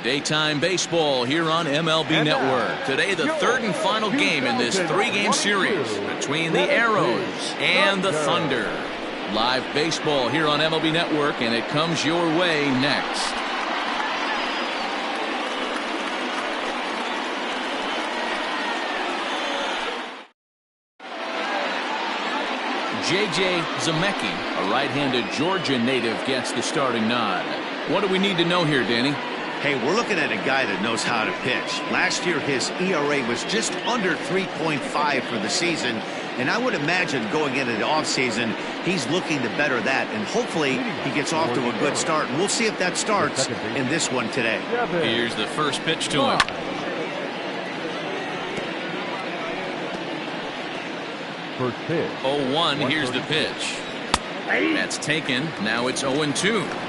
Daytime baseball here on MLB Network. Today, the third and final game in this three-game series between the Arrows and the Thunder. Live baseball here on MLB Network, and it comes your way next. J.J. Zemecki, a right-handed Georgia native, gets the starting nod. What do we need to know here, Danny? Hey, we're looking at a guy that knows how to pitch. Last year, his ERA was just under 3.5 for the season. And I would imagine going into the offseason, he's looking to better that. And hopefully, he gets off to a good start. And we'll see if that starts in this one today. Here's the first pitch to him. First pitch. 0-1, here's the pitch. That's taken. Now it's 0-2.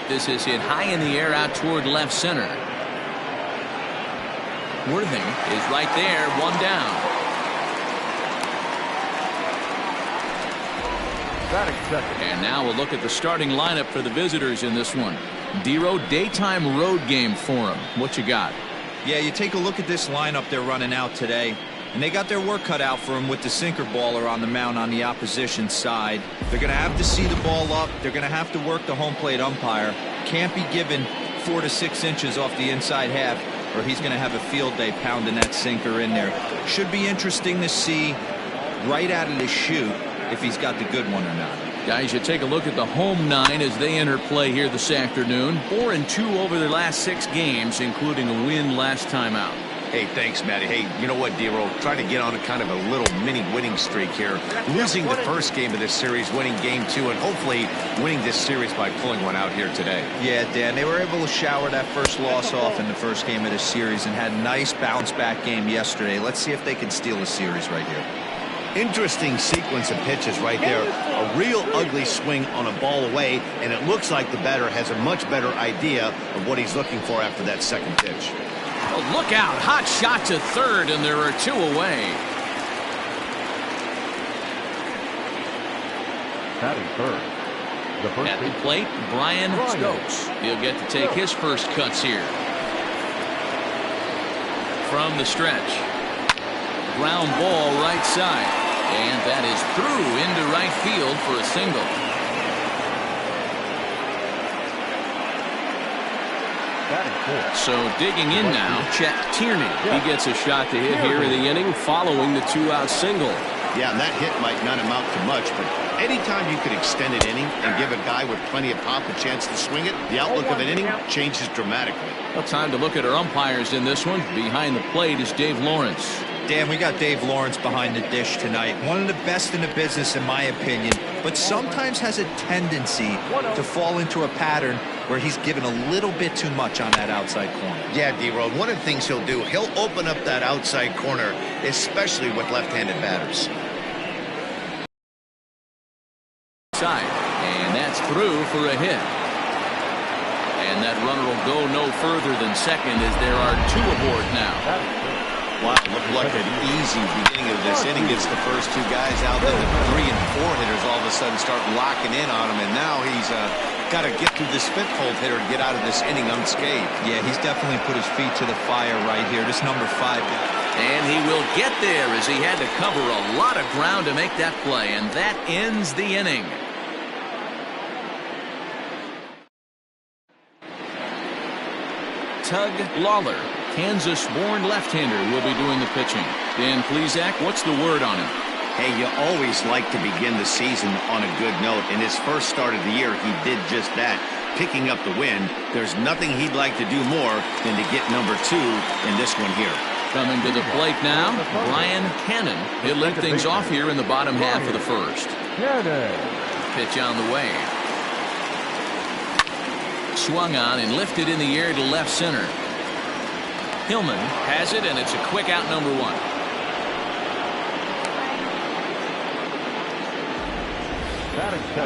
This is hit high in the air out toward left center. Worthing is right there, one down. And now we'll look at the starting lineup for the visitors in this one. Dero, daytime road game for him. What you got? Yeah, you take a look at this lineup they're running out today, and they got their work cut out for them with the sinker baller on the mound on the opposition side. They're going to have to see the ball up. They're going to have to work the home plate umpire. Can't be given 4 to 6 inches off the inside half, or he's going to have a field day pounding that sinker in there. Should be interesting to see right out of the chute if he's got the good one or not. Guys, you take a look at the home nine as they enter play here this afternoon. 4-2 over their last 6 games, including a win last time out. Hey, thanks, Matty. Hey, you know what, Dero? Trying to get on a kind of a little mini winning streak here. Losing the first game of this series, winning game 2, and hopefully winning this series by pulling one out here today. Yeah, Dan, they were able to shower that first loss off in the first game of this series and had a nice bounce-back game yesterday. Let's see if they can steal a series right here. Interesting sequence of pitches right there. A real ugly swing on a ball away, and it looks like the batter has a much better idea of what he's looking for after that second pitch. Oh, look out. Hot shot to third, and there are 2 away. Batting third. At the plate, Brian Stokes. He'll get to take his first cuts here. From the stretch. Ground ball right side. And that is through into right field for a single. So digging in now, Chet Tierney. He gets a shot to hit here in the inning following the 2-out single. Yeah, and that hit might not amount to much, but anytime you can extend an inning and give a guy with plenty of pop a chance to swing it, the outlook of an inning changes dramatically. Well, time to look at our umpires in this one. Behind the plate is Dave Lawrence. Dan, we got Dave Lawrence behind the dish tonight. One of the best in the business, in my opinion, but sometimes has a tendency to fall into a pattern where he's given a little bit too much on that outside corner. Yeah, D-Road, one of the things he'll do, he'll open up that outside corner, especially with left-handed batters. Side, and that's through for a hit. And that runner will go no further than second as there are 2 aboard now. Wow, looked like an easy beginning of this inning. Gets the first 2 guys out, then the 3 and 4 hitters all of a sudden start locking in on him, and now he's got to get through this 5th hole hitter to get out of this inning unscathed. Yeah, he's definitely put his feet to the fire right here. This number 5. And he will get there as he had to cover a lot of ground to make that play, and that ends the inning. Tug Lawler, Kansas-born left-hander, will be doing the pitching. Dan Plesac, what's the word on him? Hey, you always like to begin the season on a good note. In his first start of the year, he did just that, picking up the win. There's nothing he'd like to do more than to get number 2 in this one here. Coming to the plate now, Brian Cannon. He'll lead things off here in the bottom half of the first. Pitch on the way. Swung on and lifted in the air to left center. Hillman has it, and it's a quick out, number 1.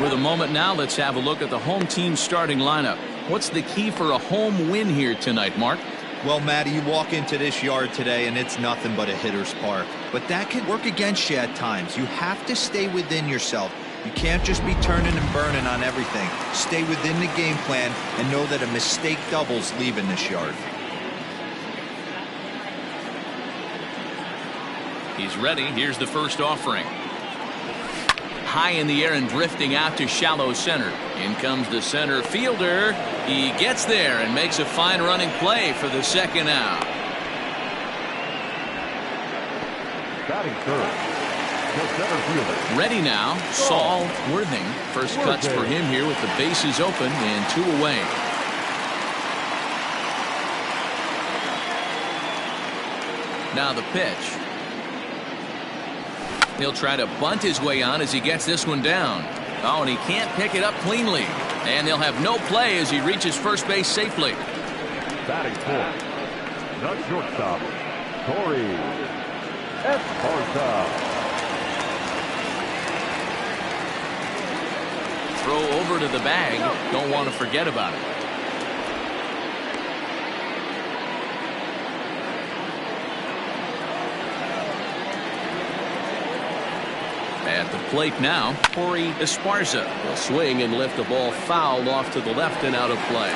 With a moment now, let's have a look at the home team starting lineup. What's the key for a home win here tonight, Mark? Well, Matty, you walk into this yard today and it's nothing but a hitter's park. But that can work against you at times. You have to stay within yourself. You can't just be turning and burning on everything. Stay within the game plan and know that a mistake doubles leaving this yard. He's ready. Here's the first offering. High in the air and drifting out to shallow center. In comes the center fielder. He gets there and makes a fine running play for the second out. Batting third, the center fielder. Ready now, Saul Worthing. First cuts for him here with the bases open and 2 away. Now the pitch. He'll try to bunt his way on as he gets this one down. Oh, and he can't pick it up cleanly. And they'll have no play as he reaches first base safely. Batting fourth, the shortstop, Torrey Esparza. Throw over to the bag. Don't want to forget about it. At the plate now, Torrey Esparza will swing and lift the ball foul off to the left and out of play.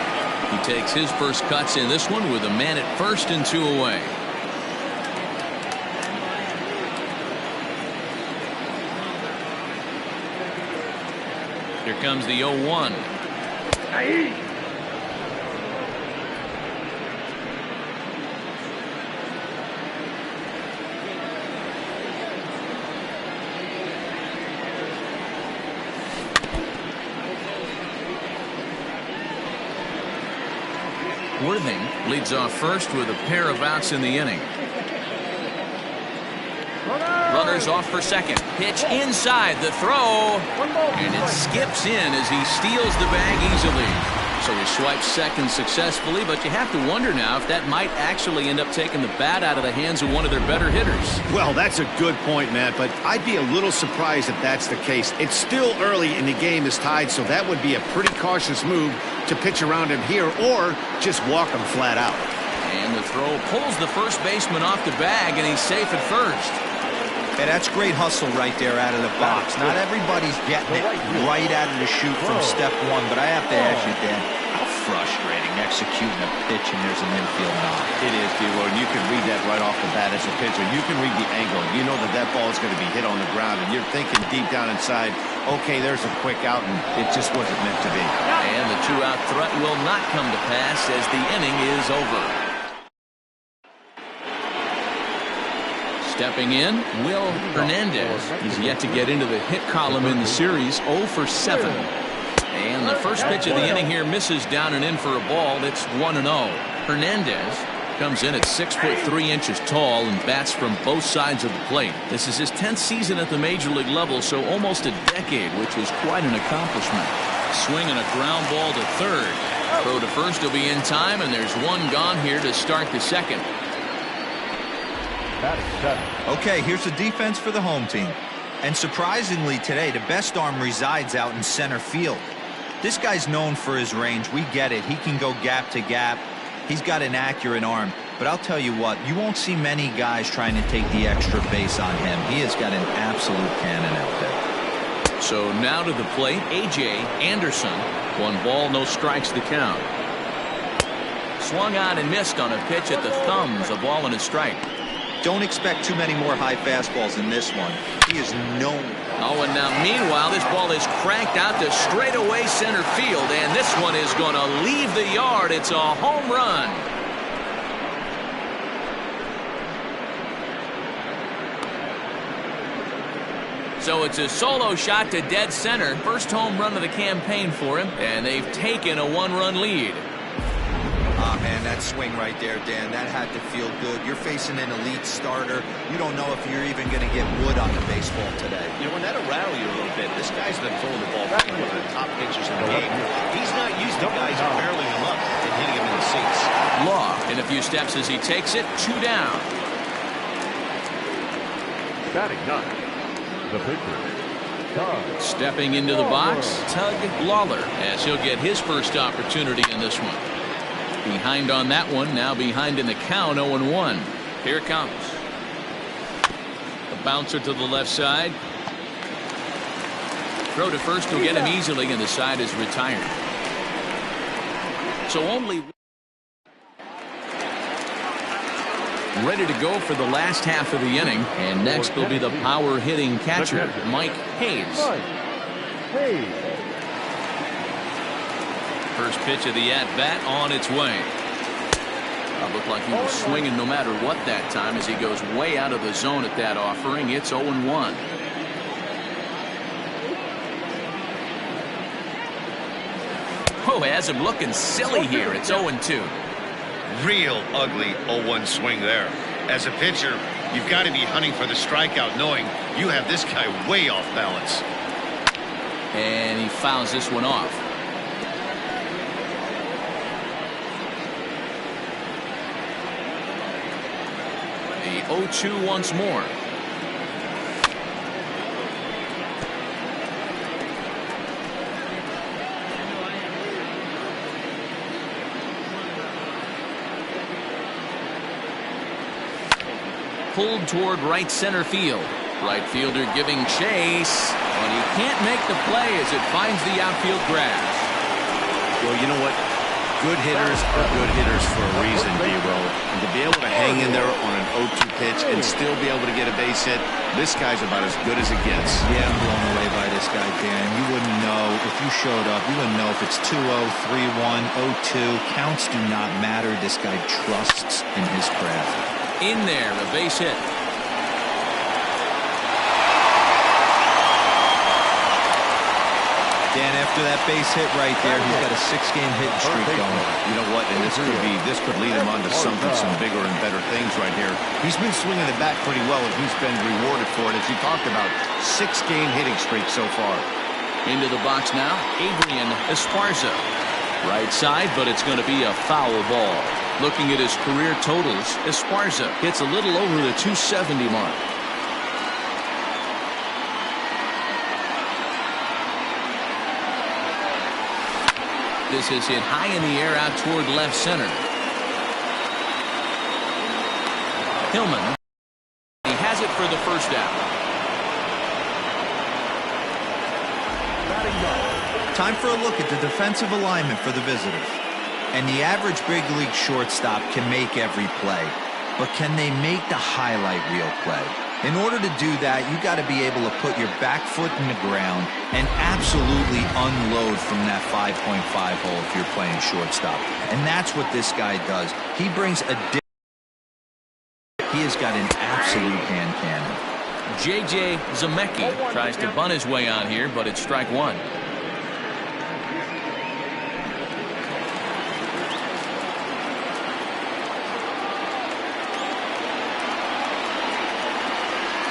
He takes his first cuts in this one with a man at first and 2 away. Here comes the 0-1. Worthing leads off first with a pair of outs in the inning. Runners off for second. Pitch inside the throw. And it skips in as he steals the bag easily. So he swipes second successfully, but you have to wonder now if that might actually end up taking the bat out of the hands of one of their better hitters. Well, that's a good point, Matt, but I'd be a little surprised if that's the case. It's still early and the game is tied, so that would be a pretty cautious move to pitch around him here or just walk him flat out. And the throw pulls the first baseman off the bag, and he's safe at first. Hey, that's great hustle right there out of the box. Not everybody's getting it right out of the chute from step one, but I have to ask you, Dan, how frustrating executing a pitch and there's an infield knock. It is, D-Lo, and you can read that right off the bat as a pitcher. You can read the angle. You know that that ball is going to be hit on the ground, and you're thinking deep down inside, okay, there's a quick out, and it just wasn't meant to be. And the 2-out threat will not come to pass as the inning is over. Stepping in, Will Hernandez. He's yet to get into the hit column in the series, 0 for 7. And the first pitch of the inning here misses down and in for a ball. It's 1-0. Hernandez comes in at 6'3" tall and bats from both sides of the plate. This is his 10th season at the major league level, so almost a decade, which is quite an accomplishment. Swing and a ground ball to third. Throw to first will be in time, and there's one gone here to start the second. Okay, here's the defense for the home team. And surprisingly today, the best arm resides out in center field. This guy's known for his range. We get it. He can go gap to gap. He's got an accurate arm. But I'll tell you what, you won't see many guys trying to take the extra base on him. He has got an absolute cannon out there. So now to the plate, A.J. Anderson. 1 ball, no strikes the count. Swung on and missed on a pitch at the thumbs. A ball and a strike. Don't expect too many more high fastballs in this one. He is known. Oh, and now meanwhile, this ball is cranked out to straightaway center field, and this one is going to leave the yard. It's a home run. So it's a solo shot to dead center. First home run of the campaign for him, and they've taken a 1-run lead. Ah, man, that swing right there, Dan, that had to feel good. You're facing an elite starter. You don't know if you're even going to get wood on the baseball today. You know, when that'll rattle you a little bit, this guy's been throwing the ball back one of the top pitchers in the game. He's not used to guys barreling him up and hitting him in the seats. Law in a few steps as he takes it, 2 down. Batting ninth, the pitcher, Tug. Stepping into the box, Tug Lawler, as he'll get his first opportunity in this one. Behind on that one, now behind in the count, 0-1. Here it comes. The bouncer to the left side. Throw to first will get him easily, and the side is retired. So only ready to go for the last half of the inning. And next will be the power hitting catcher, Mike Hayes. First pitch of the at-bat on its way. Looked like he was swinging no matter what that time as he goes way out of the zone at that offering. It's 0-1. Oh, has him looking silly here. It's 0-2. Real ugly 0-1 swing there. As a pitcher, you've got to be hunting for the strikeout, knowing you have this guy way off balance. And he fouls this one off. The 0-2 once more. Pulled toward right center field. Right fielder giving chase, but he can't make the play as it finds the outfield grass. Well, you know what? Good hitters are good hitters for a reason, D-Row. And to be able to hang in there on an 0-2 pitch and still be able to get a base hit, this guy's about as good as it gets. Yeah, I'm blown away by this guy, Dan. You wouldn't know if you showed up. You wouldn't know if it's 2-0, 3-1, 0-2. Counts do not matter. This guy trusts in his craft. In there, a base hit. Dan, after that base hit right there, he's got a 6-game hitting streak going. You know what? And this could lead him on to something, some bigger and better things right here. He's been swinging the bat pretty well, and he's been rewarded for it, as you talked about. 6-game hitting streak so far. Into the box now, Adrian Esparza. Right side, but it's going to be a foul ball. Looking at his career totals, Esparza hits a little over the 270 mark. This is hit high in the air out toward left center. Hillman. He has it for the first out. Time for a look at the defensive alignment for the visitors. And the average big league shortstop can make every play. But can they make the highlight reel play? In order to do that, you got to be able to put your back foot in the ground and absolutely unload from that 5.5 hole if you're playing shortstop. And that's what this guy does. He brings a he has got an absolute hand cannon. J.J. Zemecki tries to bunt his way on here, but it's strike one.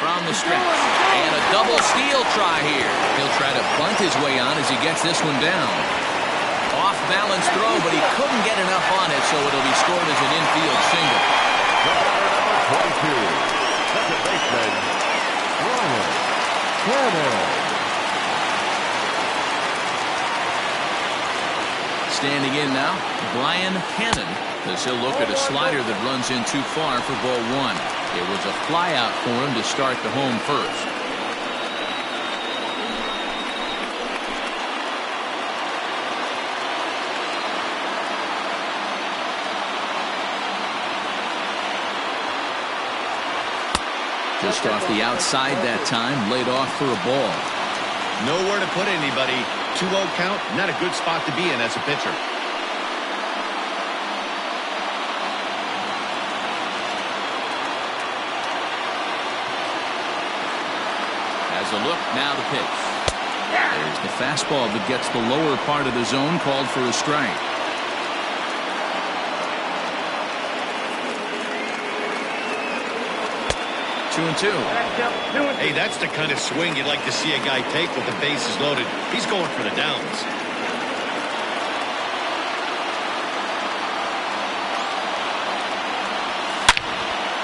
From the stretch, and a double steal try here. He'll try to bunt his way on as he gets this one down. Off balance throw, but he couldn't get enough on it, so it'll be scored as an infield single. Number 22, second baseman, Ryan Cannon. Standing in now, Brian Hannon, as he'll look at a slider that runs in too far for ball one. It was a flyout for him to start the home first. Just off the outside that time, laid off for a ball. Nowhere to put anybody. 2-0 count, not a good spot to be in as a pitcher. As a look, now the pitch. There's the fastball that gets the lower part of the zone, called for a strike. Two and two. Hey, that's the kind of swing you'd like to see a guy take with the bases loaded. He's going for the downs.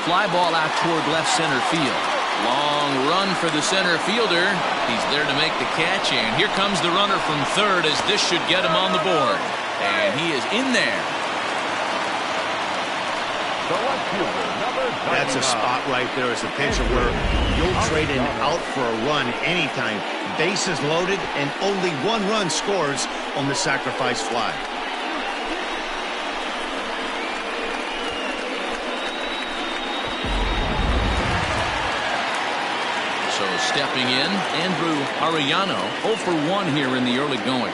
Fly ball out toward left center field. Long run for the center fielder. He's there to make the catch, and here comes the runner from third as this should get him on the board. And he is in there. That's a spot right there as a pitcher where you'll trade an out for a run anytime. Bases loaded and only one run scores on the sacrifice fly. So stepping in, Andrew Arellano, 0 for 1 here in the early going.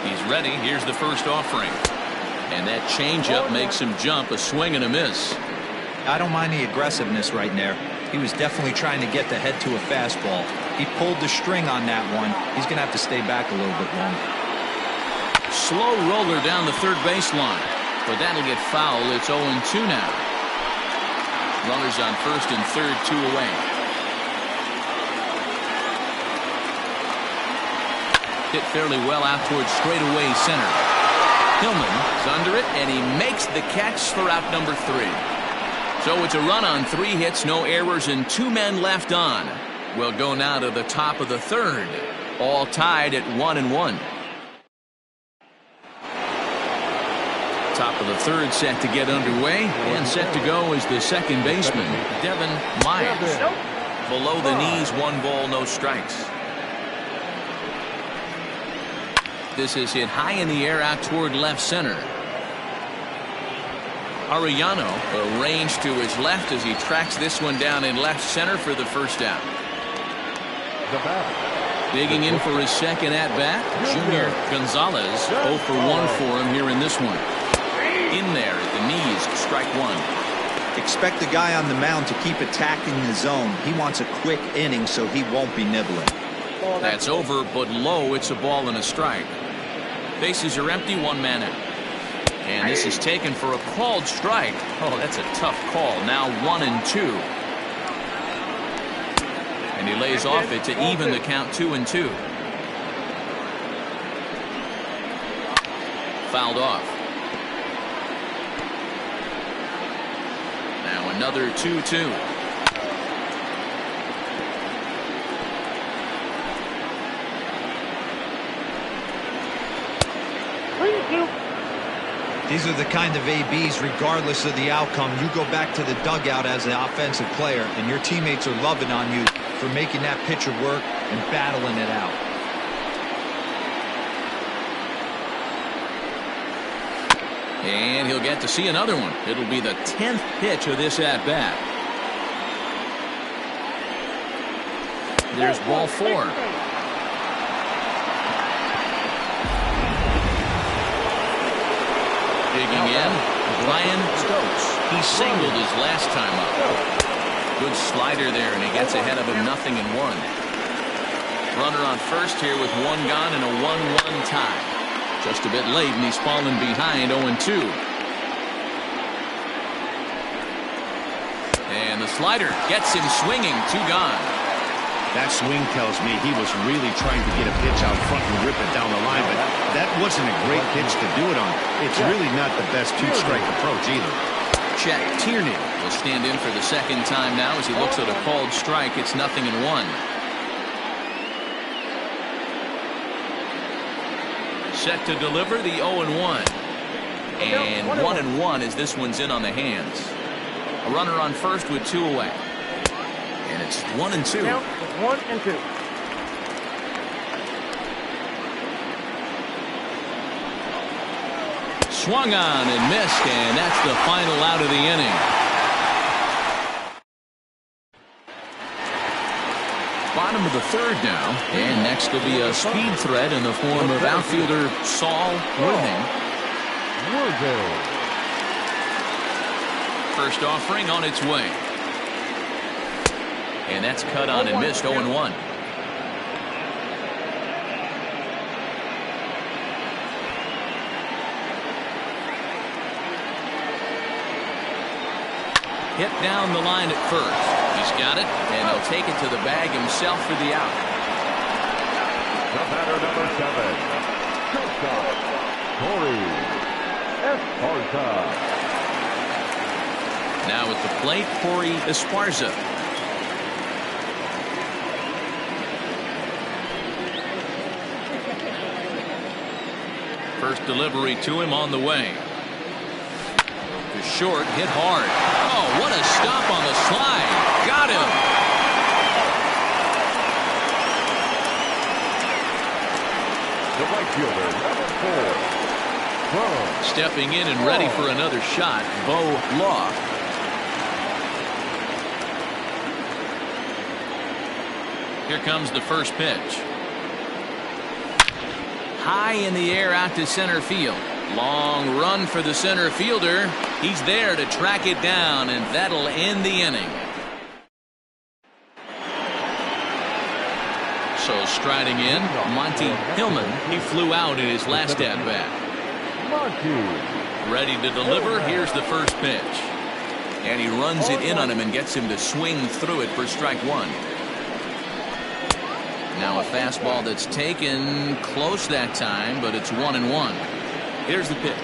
He's ready. Here's the first offering. And that changeup makes him jump, a swing and a miss. I don't mind the aggressiveness right there. He was definitely trying to get the head to a fastball. He pulled the string on that one. He's going to have to stay back a little bit longer. Slow roller down the third baseline. But that'll get foul. It's 0-2 now. Runners on first and third, 2 away. Hit fairly well out towards straightaway center. Hillman is under it, and he makes the catch for out number 3. So it's a run on 3 hits, no errors, and 2 men left on. We'll go now to the top of the third. All tied at 1-1. Top of the third set to get underway, and set to go is the second baseman, Devin Myers. Below the knees, 1 ball, no strikes. This is hit high in the air out toward left center. Arellano arranged to his left as he tracks this one down in left center for the first out. Digging in for his second at-bat, Junior Gonzalez, 0 for 1 for him here in this one. In there at the knees, strike 1. Expect the guy on the mound to keep attacking the zone. He wants a quick inning so he won't be nibbling. That's over, but low. It's a ball and a strike. Bases are empty, 1 man out. And this is taken for a called strike. Oh, that's a tough call. Now 1-2. And he lays off it to even the count 2-2. Fouled off. Now another 2-2. These are the kind of ABs, regardless of the outcome, you go back to the dugout as an offensive player, and your teammates are loving on you for making that pitcher work and battling it out. And he'll get to see another one. It'll be the 10th pitch of this at-bat. There's ball 4. Digging in, Brian Stokes. He singled his last time up. Good slider there, and he gets ahead of him 0-1. Runner on first here with 1 gone and a 1-1 tie. Just a bit late, and he's fallen behind 0-2. And the slider gets him swinging, 2 gone. That swing tells me he was really trying to get a pitch out front and rip it down the line, but that wasn't a great pitch to do it on. It's really not the best 2-strike approach either. Chet Tierney will stand in for the second time now as he looks at a called strike. It's 0-1. Set to deliver the 0-1. And 1-1 as this one's in on the hands. A runner on first with 2 away. And it's 1-2. Now it's 1-2. Swung on and missed, and that's the final out of the inning. Bottom of the third now, and next will be a speed threat in the form of outfielder Saul Worthing. First offering on its way. And that's cut on and missed, 0-1. Hit down the line at first. He's got it, and he'll take it to the bag himself for the out. The batter, number 7, shortstop, Corey Esparza. Now at the plate, Corey Esparza. First delivery to him on the way. short, hit hard. Oh, what a stop on the slide. Got him. The right fielder, number 4. Stepping in and ready for another shot, Bo Law. Here comes the first pitch. High in the air out to center field. Long run for the center fielder. He's there to track it down, and that'll end the inning. So striding in, Monty Hillman. He flew out in his last at-bat. Ready to deliver. Here's the first pitch. And he runs it in on him and gets him to swing through it for strike one. Now a fastball that's taken close that time, but it's 1-1. Here's the pitch.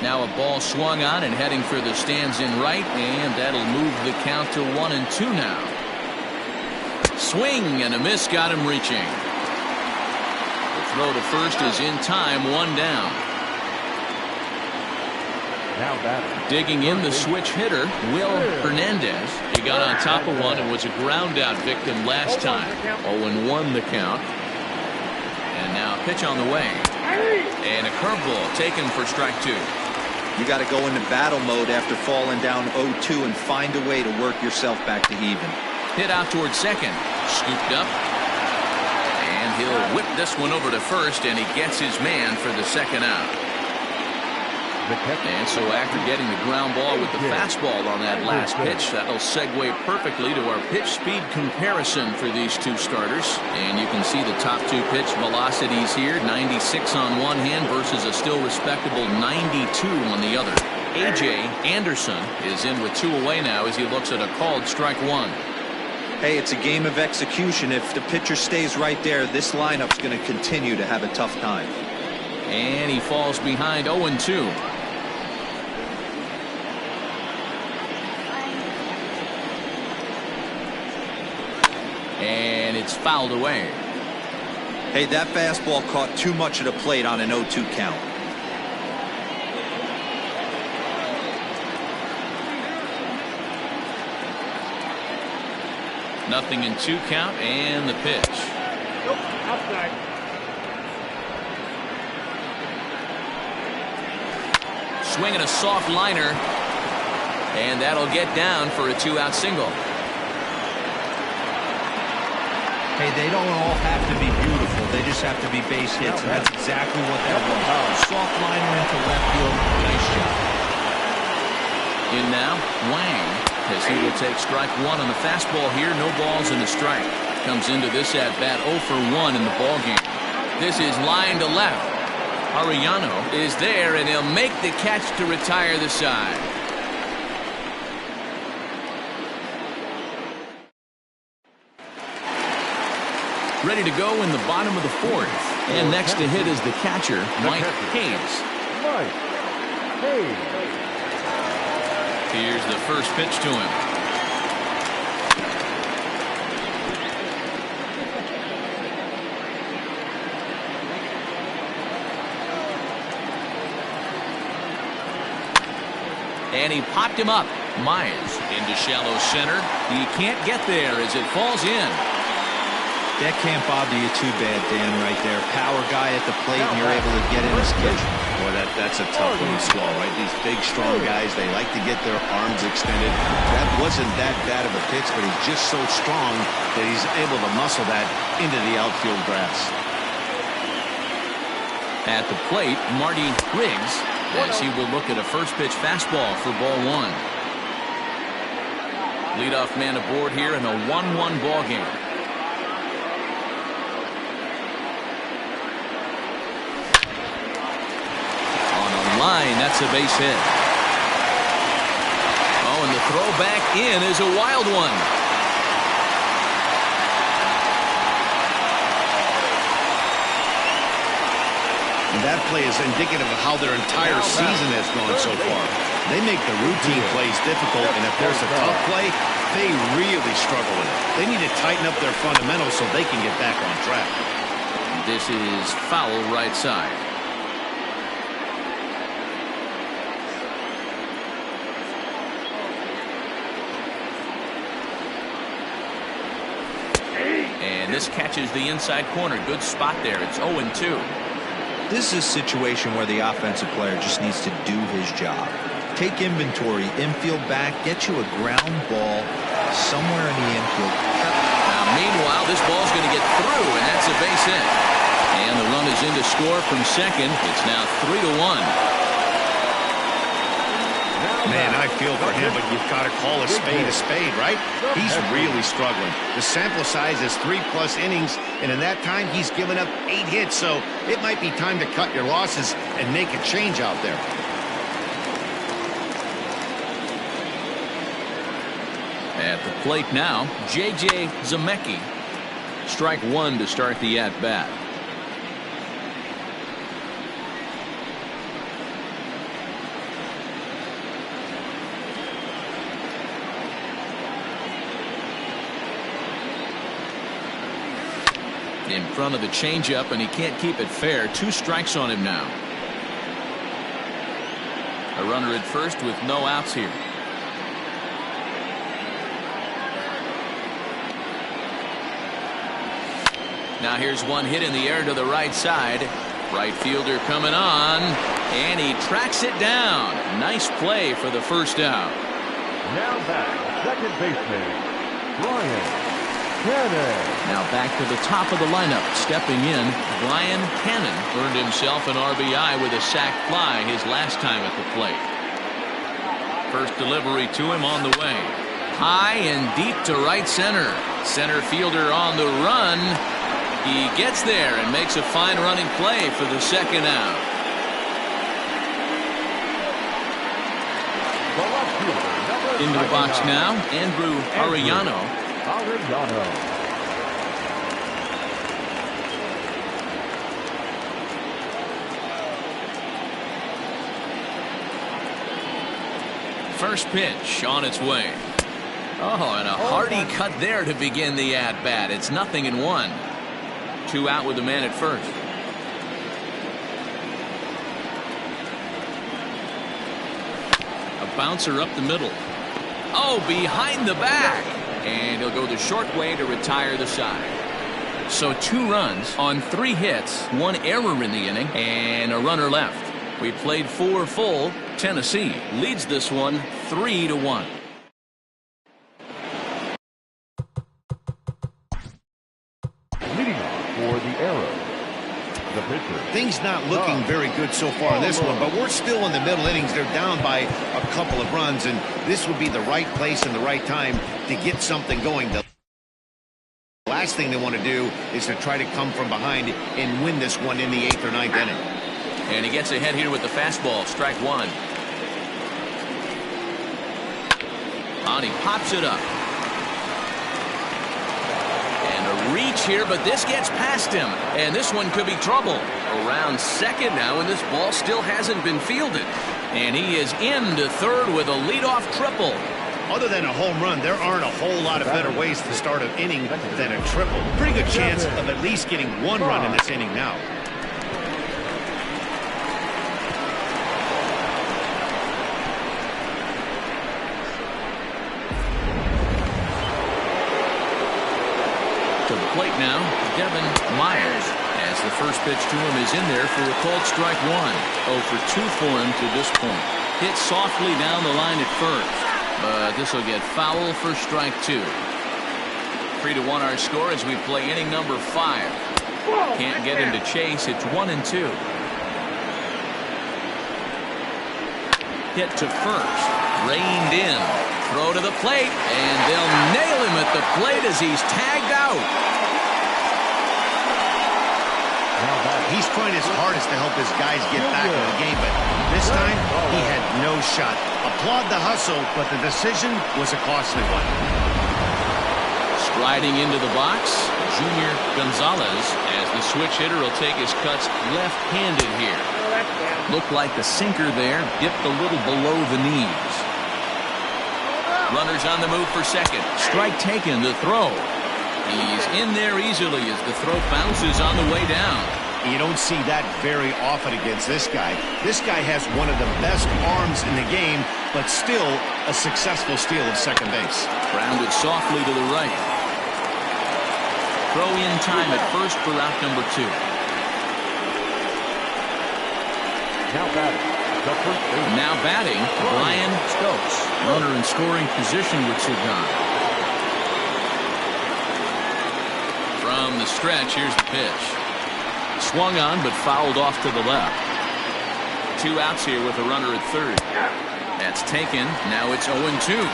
Now a ball swung on and heading for the stands in right, and that'll move the count to 1-2 now. Swing and a miss got him reaching. The throw to first is in time, 1 down. Now batter. Digging in the switch hitter, Will Hernandez. He got on top of one and was a ground out victim last time. 0-1 the count. And now a pitch on the way. And a curveball taken for strike 2. You got to go into battle mode after falling down 0-2 and find a way to work yourself back to even. Hit out towards second. Scooped up. And he'll whip this one over to first, and he gets his man for the second out. And so after getting the ground ball with the fastball on that last pitch, that'll segue perfectly to our pitch speed comparison for these two starters. And you can see the top two pitch velocities here, 96 on one hand versus a still respectable 92 on the other. A.J. Anderson is in with 2 away now as he looks at a called strike 1. Hey, it's a game of execution. If the pitcher stays right there, this lineup's going to continue to have a tough time. And he falls behind 0-2. And it's fouled away. Hey, that fastball caught too much of the plate on an 0-2 count. Nothing in 2 count, and the pitch. Nope, outside. Swinging a soft liner, and that'll get down for a 2-out single. Hey, they don't all have to be beautiful. They just have to be base hits, and that's exactly what that was. Soft liner into left field. Nice job. In now, Wang, as he will take strike 1 on the fastball here. No balls and a strike. Comes into this at-bat 0 for 1 in the ballgame. This is line to left. Arellano is there, and he'll make the catch to retire the side. Ready to go in the bottom of the 4th. And next to hit is the catcher, Mike Hayes. Mike Hayes. Here's the first pitch to him. And he popped him up. Myers into shallow center. He can't get there as it falls in. That can't bother you too bad, Dan, right there. Power guy at the plate, and you're able to get in his kitchen. Boy, that's a tough one to swallow, right? These big, strong guys, they like to get their arms extended. That wasn't that bad of a pitch, but he's just so strong that he's able to muscle that into the outfield grass. At the plate, Marty Riggs, as he will look at a first pitch fastball for ball 1. Leadoff man aboard here in a 1-1 ball game. Line, that's a base hit. Oh, and the throw back in is a wild one. And that play is indicative of how their entire season has gone so far. They make the routine plays difficult, and if there's a tough play, they really struggle with it. They need to tighten up their fundamentals so they can get back on track. This is foul right side. This catches the inside corner. Good spot there. It's 0-2. This is a situation where the offensive player just needs to do his job. Take inventory, infield back, get you a ground ball somewhere in the infield. Now, meanwhile, this ball's going to get through, and that's a base hit. And the run is in to score from second. It's now 3-1. Man, I feel for him, but you've got to call a spade, right? He's really struggling. The sample size is 3+ innings, and in that time, he's given up 8 hits, so it might be time to cut your losses and make a change out there. At the plate now, J.J. Zemecki. Strike one to start the at-bat. In front of the changeup, and he can't keep it fair. 2 strikes on him now. A runner at first with no outs here. Now here's one hit in the air to the right side. Right fielder coming on, and he tracks it down. Nice play for the first out. Now back, second baseman, Brian Cannon. Now back to the top of the lineup. Stepping in, Brian Cannon earned himself an RBI with a sac fly his last time at the plate. First delivery to him on the way. High and deep to right center. Center fielder on the run. He gets there and makes a fine running play for the second out. Into the box now, Andrew Arellano. First pitch on its way. Oh, and a hearty cut there to begin the at-bat. It's 0-1. 2 out with the man at first. A bouncer up the middle. Oh, behind the back. And he'll go the short way to retire the side. So 2 runs on 3 hits, 1 error in the inning, and a runner left. We played 4 full. Tennessee leads this one 3-1. Leading off for the Arrows, the pitcher. Things not looking very good so far in this one, but we're still in the middle innings. They're down by a couple of runs, and this would be the right place and the right time to get something going. The last thing they want to do is to try to come from behind and win this one in the 8th or 9th inning. And he gets ahead here with the fastball. Strike one. And he pops it up. And a reach here, but this gets past him. And this one could be trouble. Around second now, and this ball still hasn't been fielded. And he is into third with a leadoff triple. Other than a home run, there aren't a whole lot of better ways to start an inning than a triple. Pretty good chance of at least getting 1 run in this inning now. To the plate now, Devin Myers, as the first pitch to him is in there for a called strike one. 0 for 2 for him to this point. Hit softly down the line at first, but this will get foul for strike 2. 3-1 our score as we play inning number 5. Can't get him to chase. It's 1-2. Hit to first, reined in. Throw to the plate, and they'll nail him at the plate as he's tagged out. He's trying his hardest to help his guys get back in the game, but this time he had no shot. Applaud the hustle, but the decision was a costly one. Striding into the box, Junior Gonzalez, as the switch hitter will take his cuts left-handed here. Looked like the sinker there, dipped a little below the knees. Runners on the move for second. Strike taken, the throw. He's in there easily as the throw bounces on the way down. You don't see that very often against this guy. This guy has one of the best arms in the game, but still a successful steal of second base. Grounded softly to the right. Throw in time at first for route number 2. Now batting, Brian Stokes. Runner in scoring position with 2 gone. From the stretch, here's the pitch. Swung on, but fouled off to the left. 2 outs here with a runner at third. That's taken. Now it's 0-2.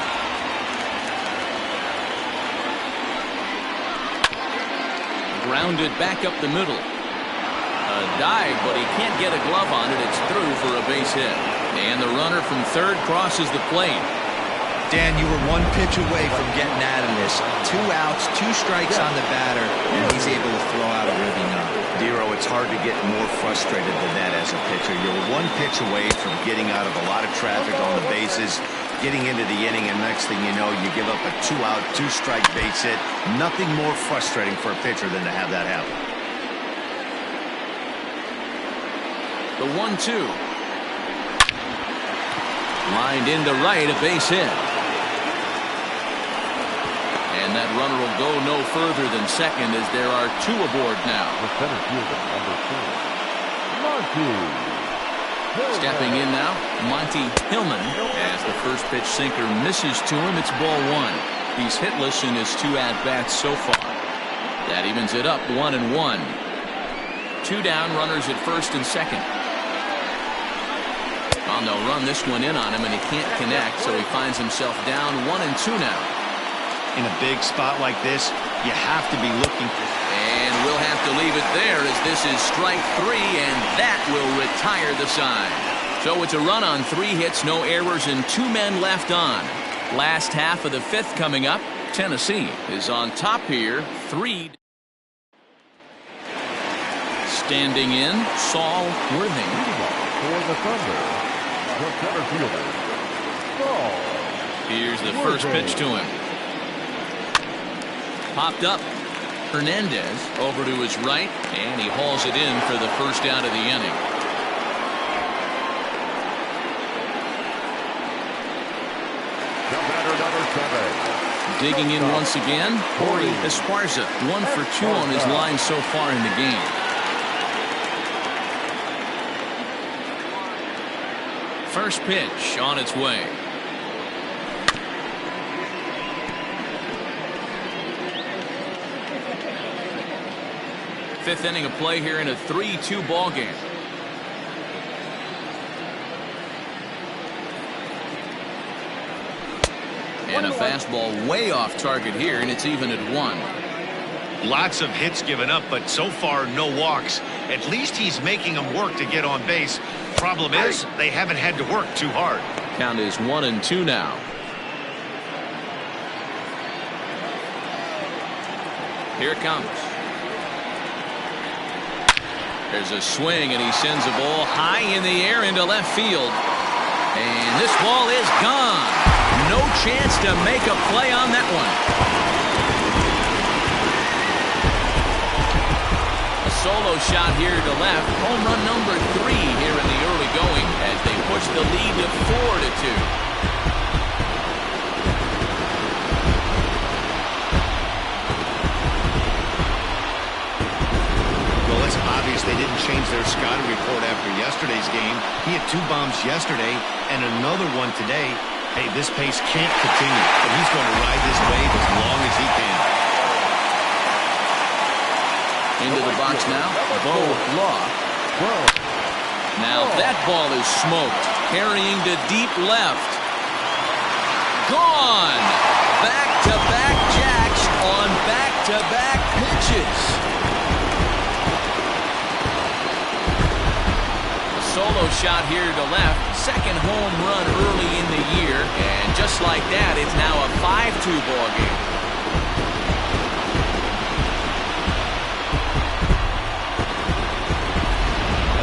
Grounded back up the middle. A dive, but he can't get a glove on it. It's through for a base hit. And the runner from third crosses the plate. Dan, you were 1 pitch away from getting out of this. 2 outs, 2 strikes on the batter, and he's able to throw out a ribby knock. Dero, it's hard to get more frustrated than that as a pitcher. You're 1 pitch away from getting out of a lot of traffic on the bases, getting into the inning, and next thing you know, you give up a 2-out, 2-strike base hit. Nothing more frustrating for a pitcher than to have that happen. The 1-2. Lined into right, a base hit. And that runner will go no further than second as there are 2 aboard now. The center fielder, number 2, Monty. Stepping in now, Monty Hillman. As the first pitch sinker misses to him, it's ball 1. He's hitless in his 2 at-bats so far. That evens it up 1-1. 2 down, runners at first and second. Well, they'll run this one in on him, and he can't connect, so he finds himself down 1-2 now. In a big spot like this, you have to be looking. And we'll have to leave it there as this is strike 3, and that will retire the side. So it's a run on 3 hits, no errors, and 2 men left on. Last half of the 5th coming up. Tennessee is on top here, 3. Standing in, Saul Worthing. For the Thunder, the center fielder, Saul. Here's the first pitch to him. Popped up. Hernandez over to his right, and he hauls it in for the first out of the inning. The batter, number 7. Digging in once again, Corey Esparza. 1 for 2 on his line so far in the game. First pitch on its way. Fifth inning of play here in a 3-2 ball game. And a fastball way off target here, and it's even at 1. Lots of hits given up, but so far no walks. At least he's making them work to get on base. Problem is, they haven't had to work too hard. Count is 1-2 now. Here it comes. There's a swing, and he sends a ball high in the air into left field. And this ball is gone. No chance to make a play on that one. A solo shot here to left. Home run number 3 here in the early going as they push the lead to 4-2. It's obvious they didn't change their scouting report after yesterday's game. He had 2 bombs yesterday and another one today. Hey, this pace can't continue, but he's going to ride this wave as long as he can. Into the box now, Bo Law. Now that ball is smoked, carrying to deep left. Gone! Back-to-back jacks on back-to-back pitches. Solo shot here to left. Second home run early in the year. And just like that, it's now a 5-2 ball game.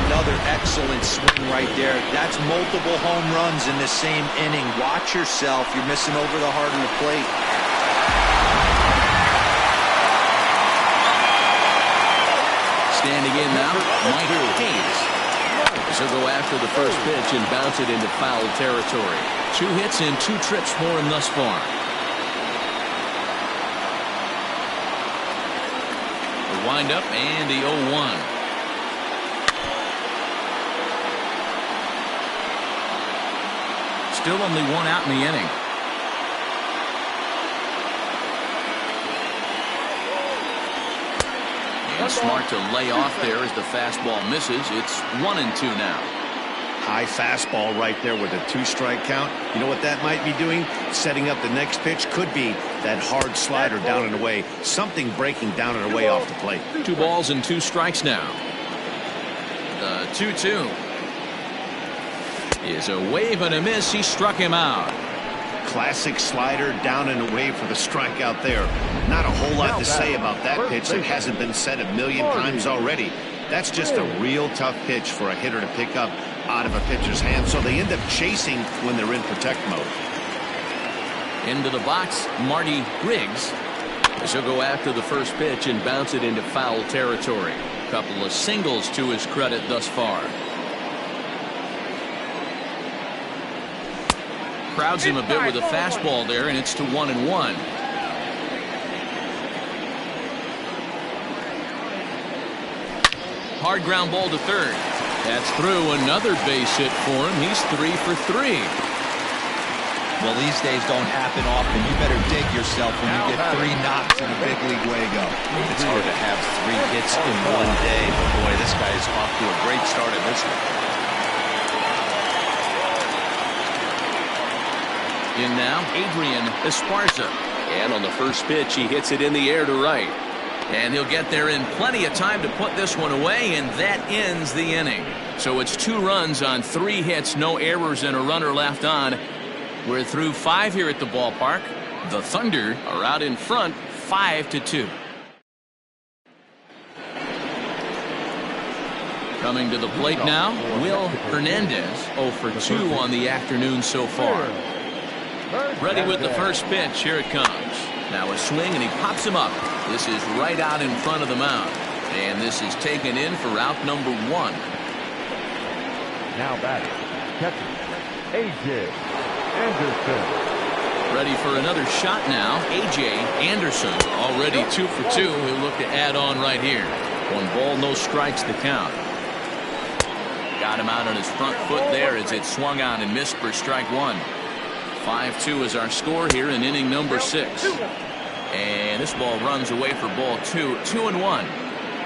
Another excellent swing right there. That's multiple home runs in the same inning. Watch yourself. You're missing over the heart of the plate. Standing in now, Mike Hayes. He'll go after the first pitch and bounce it into foul territory. 2 hits and 2 trips for him thus far. Wind up and the 0-1. Still only one out in the inning. And smart to lay off there as the fastball misses. It's 1-2 now. High fastball right there with a 2-strike count. You know what that might be doing? Setting up the next pitch. Could be that hard slider down and away. Something breaking down and away off the plate. 2 balls and 2 strikes now. The 2-2 is a wave and a miss. He struck him out. Classic slider down and away for the strikeout there. Not a whole lot to say about that pitch that hasn't been said a million times already. That's just a real tough pitch for a hitter to pick up out of a pitcher's hand, so they end up chasing when they're in protect mode. Into the box, Marty Griggs. He'll go after the first pitch and bounce it into foul territory. A couple of singles to his credit thus far. Crowds him a bit with a fastball there, and it's to 1-1. Hard ground ball to third. That's through. Another base hit for him. He's 3 for 3. Well, these days don't happen often. You better dig yourself when you get 3 knocks in a big league way go. It's hard to have 3 hits in one day, but boy, this guy is off to a great start in this one. In now, Adrian Esparza. And on the first pitch, he hits it in the air to right. And he'll get there in plenty of time to put this one away, and that ends the inning. So it's 2 runs on 3 hits, no errors, and a runner left on. We're through 5 here at the ballpark. The Thunder are out in front, 5-2. Coming to the plate now, Will Hernandez, 0 for 2 on the afternoon so far. Ready with the first pitch. Here it comes. Now a swing, and he pops him up. This is right out in front of the mound. And this is taken in for out number 1. Now batting, catcher, A.J. Anderson. Ready for another shot now. A.J. Anderson, already 2 for 2. He'll look to add on right here. 1 ball, no strikes to count. Got him out on his front foot there as it swung on and missed for strike 1. 5-2 is our score here in inning number 6. And this ball runs away for ball 2. 2-1.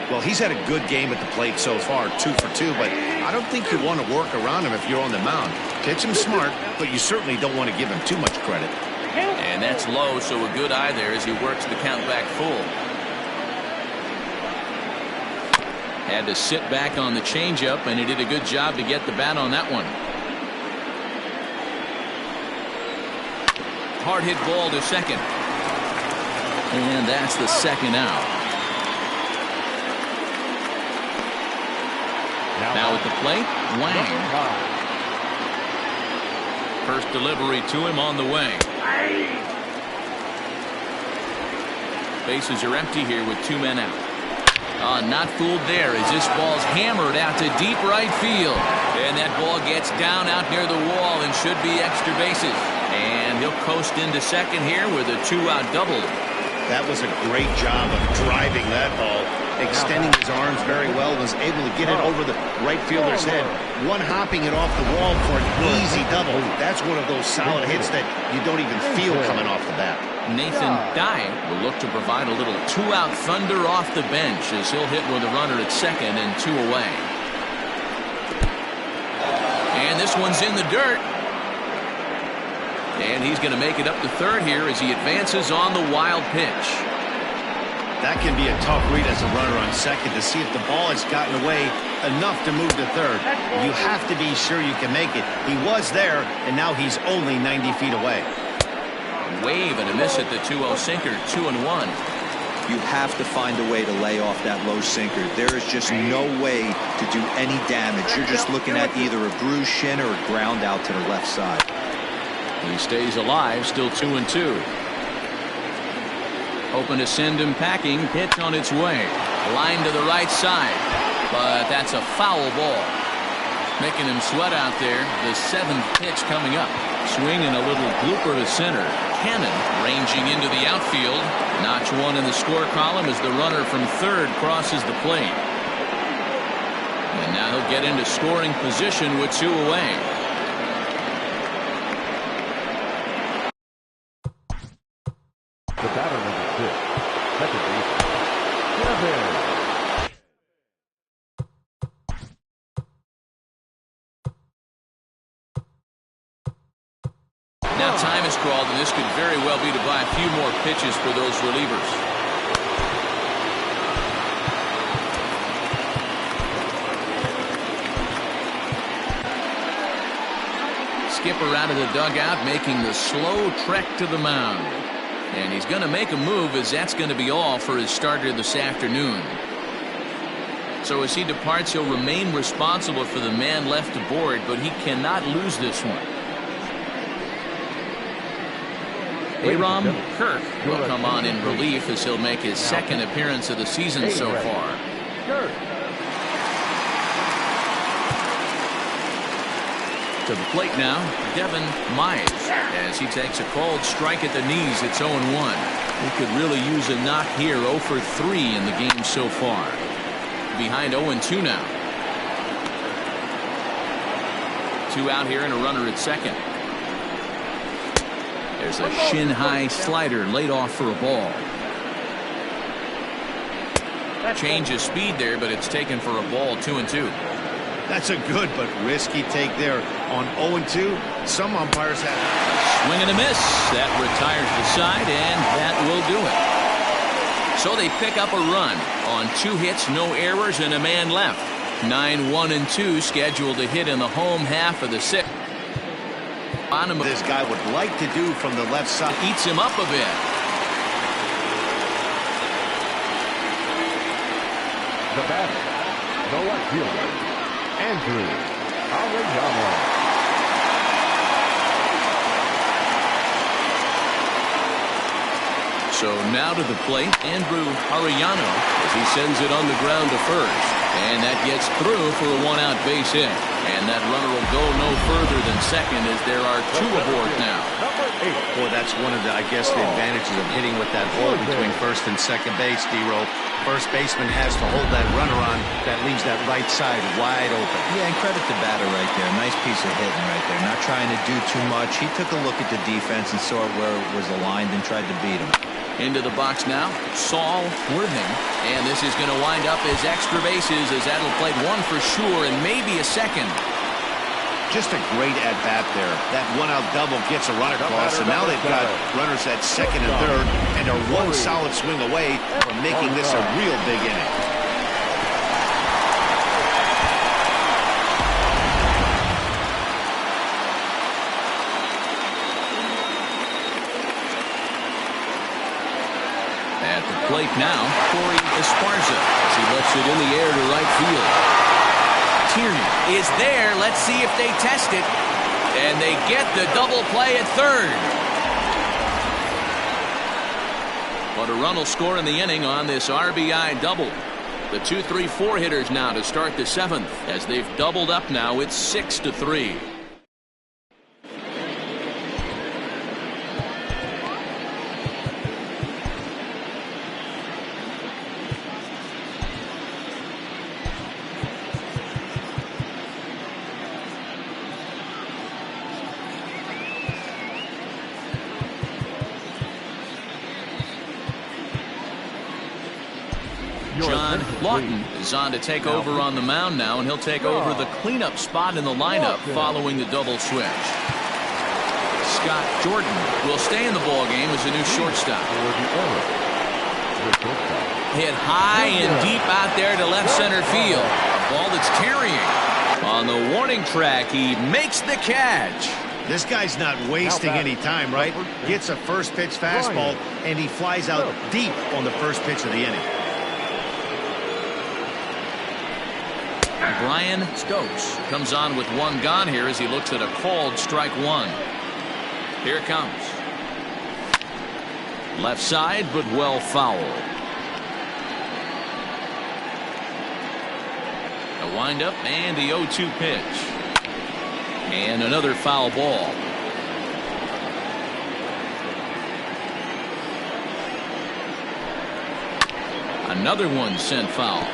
Well, he's had a good game at the plate so far, 2 for 2, but I don't think you want to work around him if you're on the mound. Pitch him smart, but you certainly don't want to give him too much credit. And that's low, so a good eye there as he works the count back full. Had to sit back on the changeup, and he did a good job to get the bat on that one. Hard hit ball to second. And that's the second out. Now at the plate, Wang. First delivery to him on the way. Bases are empty here with 2 men out. Not fooled there as this ball's hammered out to deep right field. And that ball gets down out near the wall and should be extra bases. And he'll coast into second here with a 2-out double. That was a great job of driving that ball, extending his arms very well, was able to get it over the right fielder's head, one-hopping it off the wall for an easy double. That's one of those solid hits that you don't even feel coming off the bat. Nathan Dye will look to provide a little 2-out thunder off the bench as he'll hit with a runner at second and 2 away. And this one's in the dirt. And he's going to make it up to third here as he advances on the wild pitch. That can be a tough read as a runner on second to see if the ball has gotten away enough to move to third. You have to be sure you can make it. He was there, and now he's only 90 feet away. Wave and a miss at the 2-0 sinker, 2-1. You have to find a way to lay off that low sinker. There is just no way to do any damage. You're just looking at either a bruised shin or a ground out to the left side. He stays alive, still 2-2. Hoping to send him packing. Pitch on its way. Line to the right side. But that's a foul ball. Making him sweat out there. The 7th pitch coming up. Swing and a little blooper to center. Cannon ranging into the outfield. Notch one in the score column as the runner from third crosses the plate. And now he'll get into scoring position with 2 away. The batter number 6, second baseman, Kevin. Now time is called, and this could very well be to buy a few more pitches for those relievers. Skipper out of the dugout, making the slow trek to the mound. And he's going to make a move, as that's going to be all for his starter this afternoon. So as he departs, he'll remain responsible for the man left aboard, but he cannot lose this one. Aram Kirk will come on in relief as he'll make his second appearance of the season so far. To the plate now, Devin Myers, as he takes a called strike at the knees. It's 0-1. He could really use a knock here. 0 for 3 in the game so far. Behind 0-2 now. 2 out here and a runner at second. There's a shin-high slider laid off for a ball. Change of speed there, but it's taken for a ball. 2-2. That's a good but risky take there on 0-2. Some umpires have. Swing and a miss. That retires the side, and that will do it. So they pick up a run on 2 hits, no errors, and a man left. 9-1-2 scheduled to hit in the home half of the 6th. This guy would like to do from the left side. Eats him up a bit. The batter, the left fielder, Andrew Arellano. So now to the plate, Andrew Arellano, as he sends it on the ground to first. And that gets through for a 1-out base hit. And that runner will go no further than second, as there are 2 aboard now. Boy, that's one of the, I guess, the advantages of hitting with that hole between first and second base, D-Roll. First baseman has to hold that runner on. That leaves that right side wide open. Yeah, and credit the batter right there. Nice piece of hitting right there. Not trying to do too much. He took a look at the defense and saw where it was aligned and tried to beat him. Into the box now, Saul Worthing. And this is going to wind up as extra bases, as that'll play 1 for sure and maybe a second. Just a great at-bat there. That 1-out double gets a run across, and now they've got runners at second and third, and are 1 solid swing away from making this a real big inning. At the plate now, Corey Esparza, as he lets it in the air to right field. Tierney is there. Let's see if they test it. And they get the double play at third. But a run will score in the inning on this RBI double. The 2-3-4 hitters now to start the 7th. As they've doubled up now, it's 6-3. John Lawton is on to take over on the mound now, and he'll take over the cleanup spot in the lineup following the double switch. Scott Jordan will stay in the ballgame as a new shortstop. Hit high and deep out there to left center field. A ball that's carrying. On the warning track, he makes the catch. This guy's not wasting any time, right? Gets a first pitch fastball, and he flies out deep on the first pitch of the inning. Brian Stokes comes on with 1 gone here as he looks at a called strike 1. Here it comes. Left side, but well foul. A windup and the 0-2 pitch. And another foul ball. Another one sent foul.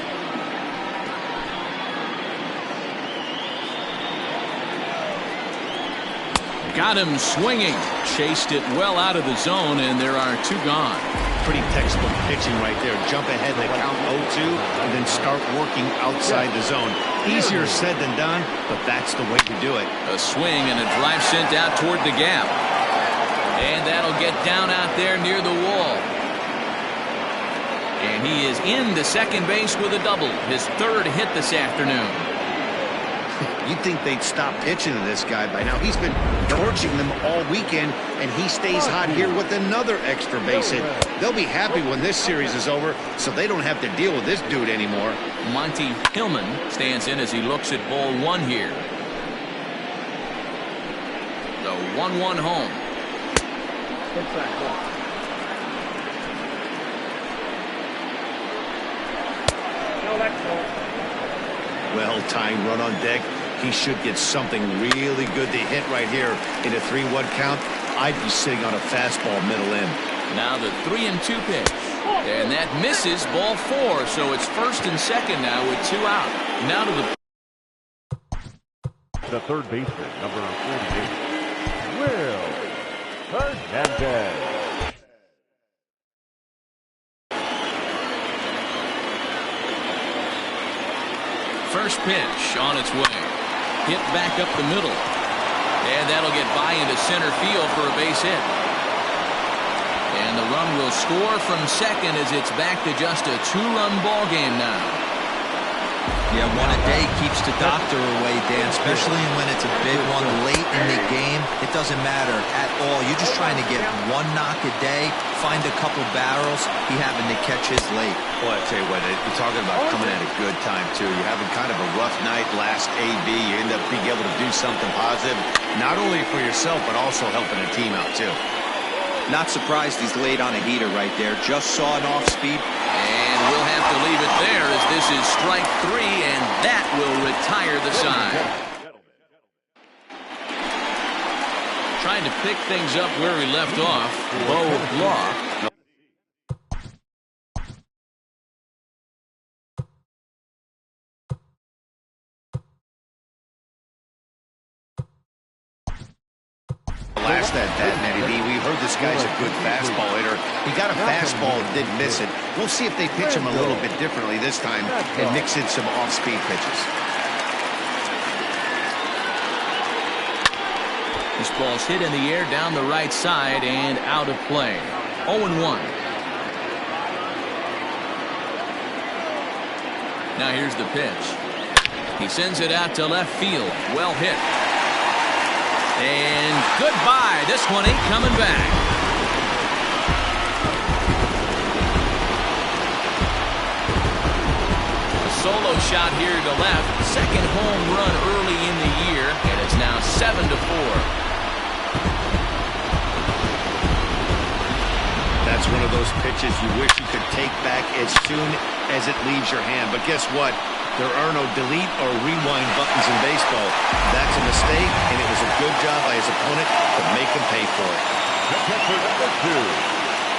Got him swinging. Chased it well out of the zone, and there are 2 gone. Pretty textbook pitching right there. Jump ahead, they count 0-2, and then start working outside the zone. Easier said than done, but that's the way to do it. A swing and a drive sent out toward the gap. And that'll get down out there near the wall. And he is in the second base with a double. His 3rd hit this afternoon. You'd think they'd stop pitching to this guy by now. He's been torching them all weekend, and he stays hot here with another extra base hit. They'll be happy when this series is over, so they don't have to deal with this dude anymore. Monty Hillman stands in as he looks at ball 1 here. The 1-1 home. Well-timed run on deck. He should get something really good to hit right here in a 3-1 count. I'd be sitting on a fastball middle in. Now the 3-2 pitch. And that misses ball 4. So it's 1st and 2nd now with 2 out. Now to the third baseman, number 48, Will Hernandez. First pitch on its way. Hit back up the middle. And that'll get by into center field for a base hit. And the run will score from second as it's back to just a 2-run ball game now. Yeah, one a day keeps the doctor away, Dan, especially when it's a big one late in the game. It doesn't matter at all. You're just trying to get 1 knock a day, find a couple barrels. He happened to catch his late. Well, I tell you what, you're talking about coming at a good time, too. You're having kind of a rough night last AB. You end up being able to do something positive, not only for yourself, but also helping the team out, too. Not surprised he's laid on a heater right there. Just saw an off-speed. And we'll have to leave it there as this is strike 3, and that will retire the side. Trying to pick things up where he left off, Bo Law. Last at that, Matty B, we heard this guy's a good fastball hitter. He got a fastball and didn't miss it. We'll see if they pitch him a little bit differently this time and mix in some off-speed pitches. This ball's hit in the air down the right side and out of play. 0-1. Now here's the pitch. He sends it out to left field. Well hit. And goodbye. This one ain't coming back. A solo shot here to left. Second home run early in the year, and it's now 7-4. That's one of those pitches you wish you could take back as soon as it leaves your hand. But guess what? There are no delete or rewind buttons in baseball. That's a mistake, and it was a good job by his opponent to make him pay for it.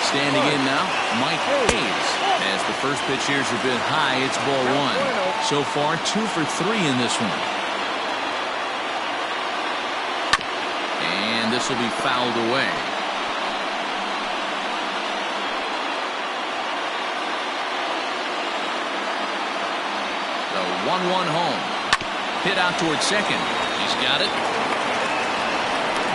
Standing in now, Mike Hayes. As the first pitch here's a bit high, it's ball 1. So far, 2 for 3 in this one. And this will be fouled away. The 1-1 home. Hit out towards second. He's got it.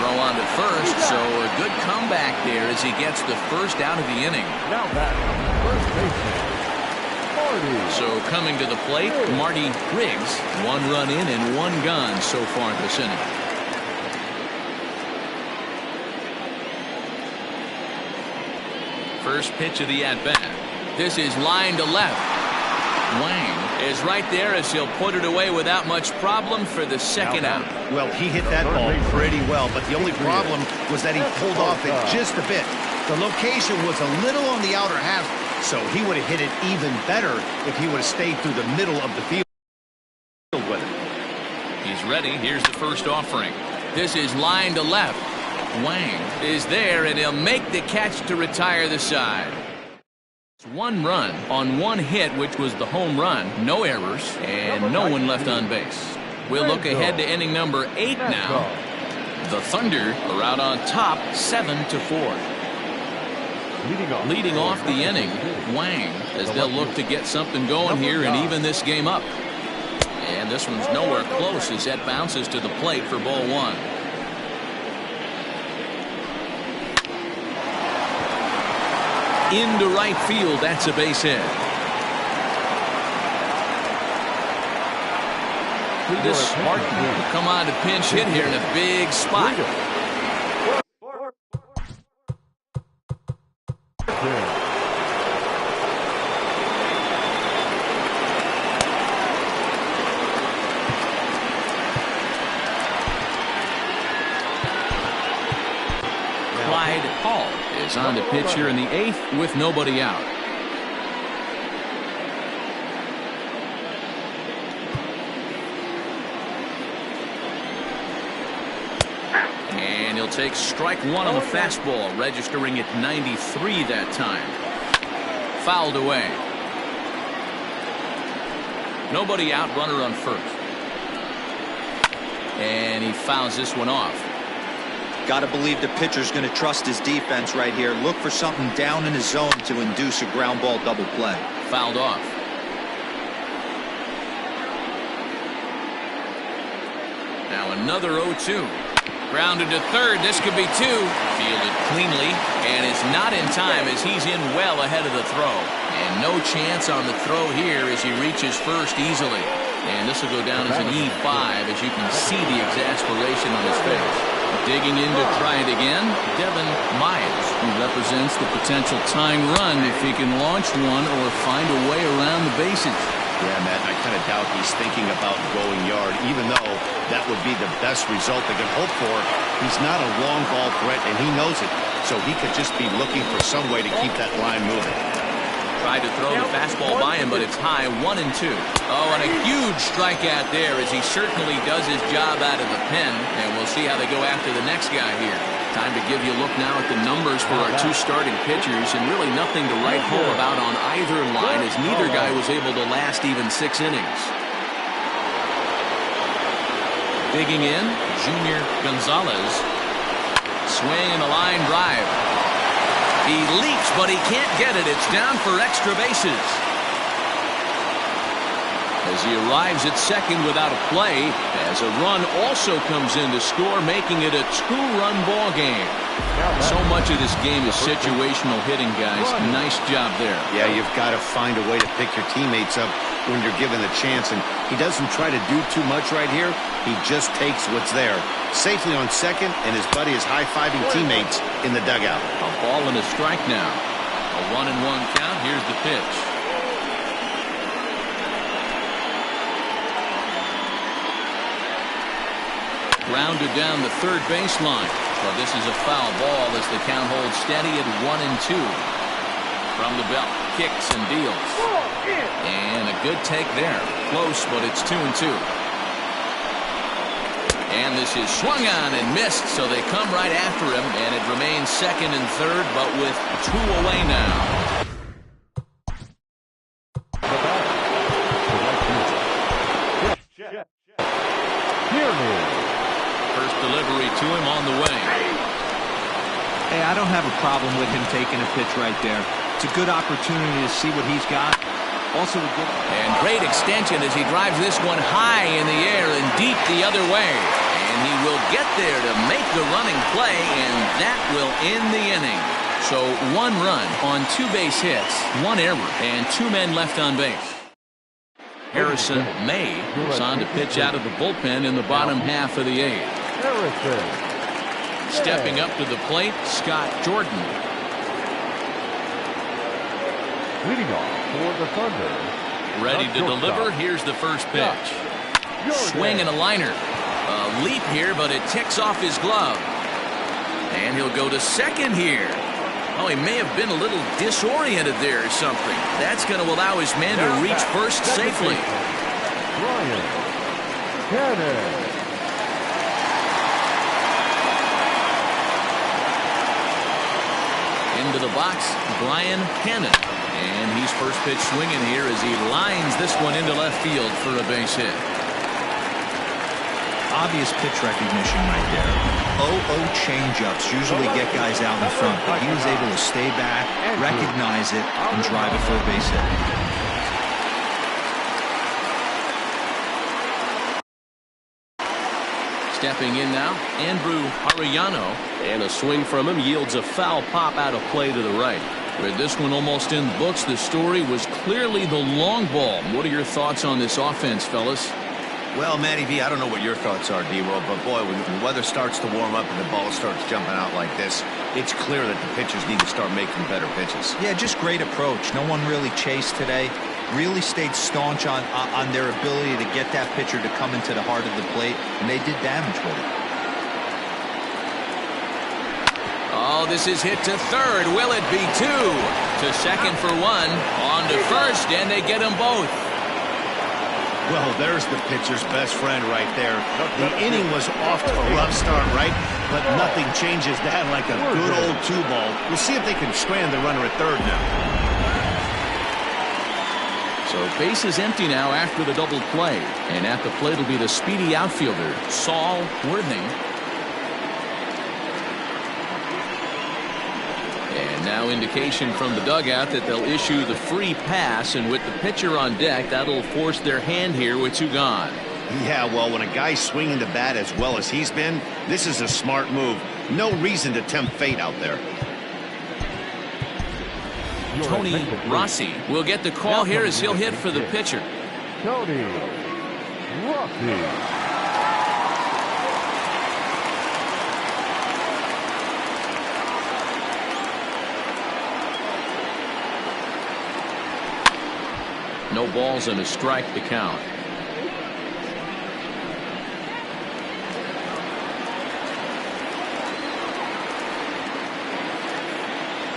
Throw on to first, so a good comeback there as he gets the first out of the inning. Now back, first baseman, Marty. So coming to the plate, Marty Riggs. 1 run in and 1 gone so far this inning. First pitch of the at-bat. This is line to left. Wang is right there as he'll put it away without much problem for the second out. Well, he hit that ball pretty well, but the only problem was that he pulled off it just a bit. The location was a little on the outer half, so he would have hit it even better if he would have stayed through the middle of the field with it. He's ready. Here's the first offering. This is line to left. Wang is there, and he'll make the catch to retire the side. One run on one hit, which was the home run. No errors and no one left on base. We'll look ahead to inning number 8 now. The Thunder are out on top 7-4. Leading off the inning, Wang, as they'll look to get something going here and even this game up. And this one's nowhere close as that bounces to the plate for ball 1. Into right field, that's a base hit. This Martin will come on to pinch hit here in a big spot. Is on to pitch here in the 8th with nobody out. And he'll take strike 1 on the fastball, registering at 93 that time. Fouled away. Nobody out, runner on first. And he fouls this one off. Got to believe the pitcher's going to trust his defense right here. Look for something down in his zone to induce a ground ball double play. Fouled off. Now another 0-2. Grounded to third. This could be 2. Fielded cleanly, and it's not in time as he's in well ahead of the throw. And no chance on the throw here as he reaches first easily. And this will go down as an E5 as you can see the exasperation on his face. Digging in to try it again, Devin Myers, who represents the potential tying run if he can launch one or find a way around the bases. Yeah, Matt, I kind of doubt he's thinking about going yard, even though that would be the best result they could hope for. He's not a long ball threat, and he knows it, so he could just be looking for some way to keep that line moving. Tried to throw the fastball by him, but it's high, 1-2. Oh, and a huge strikeout there as he certainly does his job out of the pen, and we'll see how they go after the next guy here. Time to give you a look now at the numbers for our 2 starting pitchers, and really nothing to write home about on either line as neither guy was able to last even 6 innings. Digging in, Junior Gonzalez. Swing and a line drive. He leaps, but he can't get it. It's down for extra bases. As he arrives at second without a play, as a run also comes in to score, making it a 2-run ball game. So much of this game is situational hitting, guys. Nice job there. Yeah, you've got to find a way to pick your teammates up when you're given the chance, and he doesn't try to do too much right here. He just takes what's there. Safely on second, and his buddy is high-fiving teammates in the dugout. A ball and a strike now. A 1-1 count. Here's the pitch. Grounded down the third baseline. But this is a foul ball as the count holds steady at 1-2. From the belt, kicks and deals. And a good take there. Close, but it's 2-2. And this is swung on and missed, so they come right after him, and it remains second and third, but with 2 away now. First delivery to him on the way. Hey, I don't have a problem with him taking a pitch right there. It's a good opportunity to see what he's got. Also a good... And great extension as he drives this one high in the air and deep the other way. And he will get there to make the running play, and that will end the inning. So 1 run on 2 base hits, 1 error, and 2 men left on base. Harrison May is on to pitch out of the bullpen in the bottom half of the 8th. Stepping up to the plate, Scott Jordan. Leading off for the Thunder. Ready to deliver. Here's the first pitch. Swing and a liner. A leap here, but it ticks off his glove. And he'll go to second here. Oh, he may have been a little disoriented there or something. That's going to allow his man to reach first safely. Brian Cannon. Into the box, Brian Cannon. And he's first pitch swinging here as he lines this one into left field for a base hit. Obvious pitch recognition right there. 0-0 changeups usually get guys out in front, but he was able to stay back, recognize it, and drive it for a base hit. Stepping in now, Andrew Arellano, and a swing from him yields a foul pop out of play to the right. With this one almost in the books, the story was clearly the long ball. What are your thoughts on this offense, fellas? Well, Matty V, I don't know what your thoughts are, D-Roll, but boy, when the weather starts to warm up and the ball starts jumping out like this, it's clear that the pitchers need to start making better pitches. Yeah, just great approach. No one really chased today. Really stayed staunch on their ability to get that pitcher to come into the heart of the plate, and they did damage with it. Oh, this is hit to third. Will it be two? To second for one. On to first, and they get them both. Well, there's the pitcher's best friend right there. The inning was off to a rough start, right? But nothing changes that like a good old two-ball. We'll see if they can strand the runner at third now. So base is empty now after the double play. And at the plate will be the speedy outfielder, Saul Worthing. And now indication from the dugout that they'll issue the free pass, and with the pitcher on deck, that'll force their hand here with two gone. Yeah, well, when a guy's swinging the bat as well as he's been, this is a smart move. No reason to tempt fate out there. Tony Rossi will get the call here as he'll hit for the pitcher. Tony Rossi. No balls and a strike to count.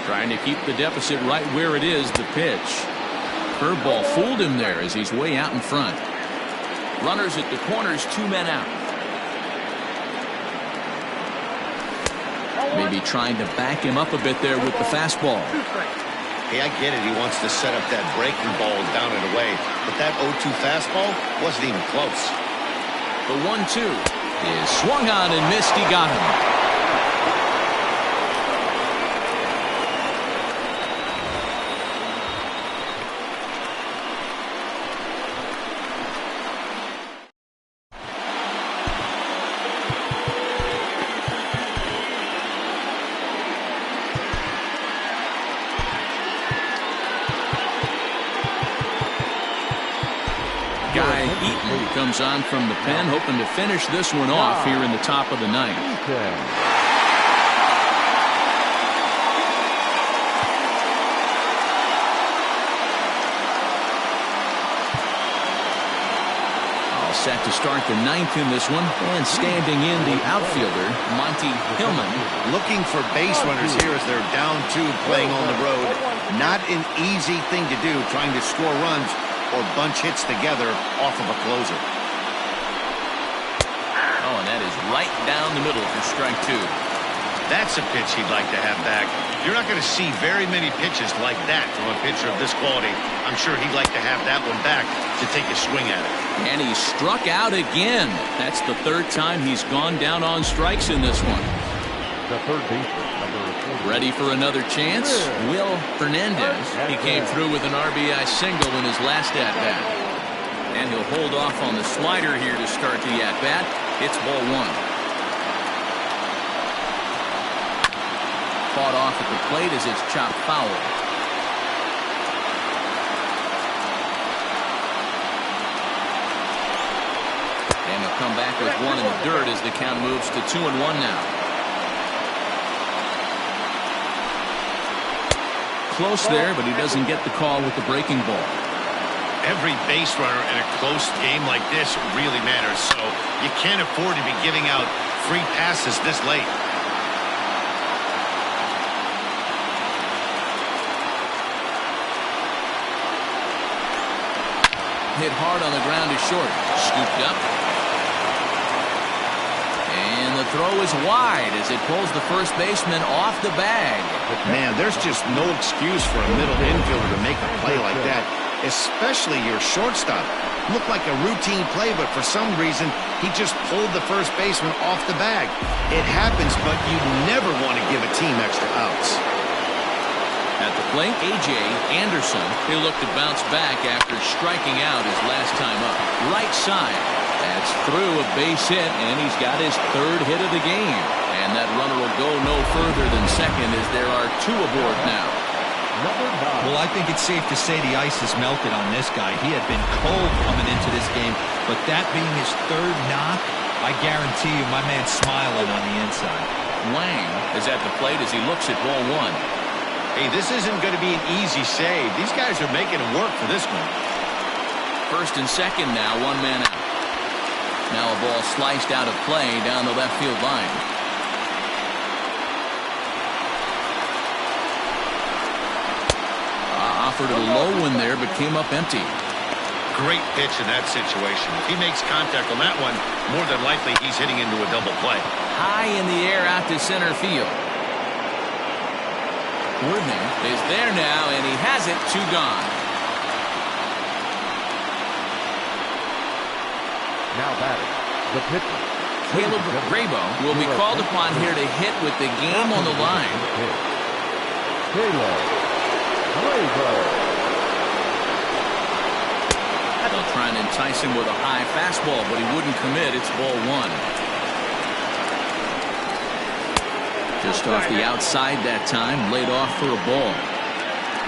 Trying to keep the deficit right where it is. The pitch. Curveball fooled him there as he's way out in front. Runners at the corners, two men out. Maybe trying to back him up a bit there with the fastball. Hey, I get it. He wants to set up that breaking ball down and away. But that 0-2 fastball wasn't even close. The 1-2 is swung on and missed. He got him. Comes on from the pen, hoping to finish this one off here in the top of the ninth. All set to start the ninth in this one, and standing in the outfielder, Monty Hillman. Looking for base runners here as they're down two playing on the road. Not an easy thing to do, trying to score runs or bunch hits together off of a closer. Oh, and that is right down the middle for strike two. That's a pitch he'd like to have back. You're not going to see very many pitches like that from a pitcher of this quality. I'm sure he'd like to have that one back to take a swing at it. And he struck out again. That's the third time he's gone down on strikes in this one. The third baseman, number 40. Ready for another chance? Will Hernandez. He came through with an RBI single in his last at-bat. And he'll hold off on the slider here to start the at-bat. It's ball one. Fought off at the plate as it's chopped foul. And he'll come back with one in the dirt as the count moves to 2-1 now. Close there, but he doesn't get the call with the breaking ball. Every base runner in a close game like this really matters, so you can't afford to be giving out free passes this late. Hit hard on the ground is short. Scooped up. And the throw is wide as it pulls the first baseman off the bag. Man, there's just no excuse for a middle infielder to make a play like that, especially your shortstop. Looked like a routine play, but for some reason, he just pulled the first baseman off the bag. It happens, but you never want to give a team extra outs. At the plate, A.J. Anderson. He'll look to bounce back after striking out his last time up. Right side. That's through a base hit, and he's got his third hit of the game. And that runner will go no further than second as there are two aboard now. Well, I think it's safe to say the ice has melted on this guy. He had been cold coming into this game, but that being his third knock, I guarantee you my man's smiling on the inside. Wang is at the plate as he looks at ball one. Hey, this isn't going to be an easy save. These guys are making it work for this one. First and second now, one man out. Now a ball sliced out of play down the left field line. Offered a low one there, but came up empty. Great pitch in that situation. If he makes contact on that one, more than likely he's hitting into a double play. High in the air out to center field. Woodman is there now, and he has it. Two gone. Now batting, the pitcher. Caleb Grabo will be called upon here to hit with the game on the line. Caleb Grabo. They'll try and entice him with a high fastball, but he wouldn't commit. It's ball one. Just off the outside that time, laid off for a ball.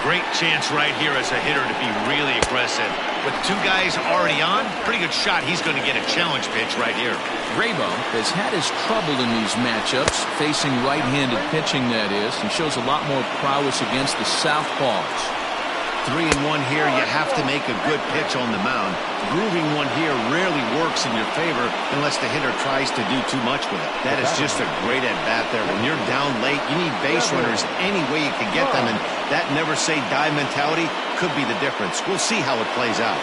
Great chance right here as a hitter to be really aggressive. With two guys already on, pretty good shot. He's going to get a challenge pitch right here. Grabo has had his trouble in these matchups, facing right-handed pitching, that is. He shows a lot more prowess against the southpaws. 3-1 here. You have to make a good pitch on the mound. Grooving one here rarely works in your favor unless the hitter tries to do too much with it. That is just a great at-bat there. When you're down late, you need base runners any way you can get them, and that never-say-die mentality could be the difference. We'll see how it plays out.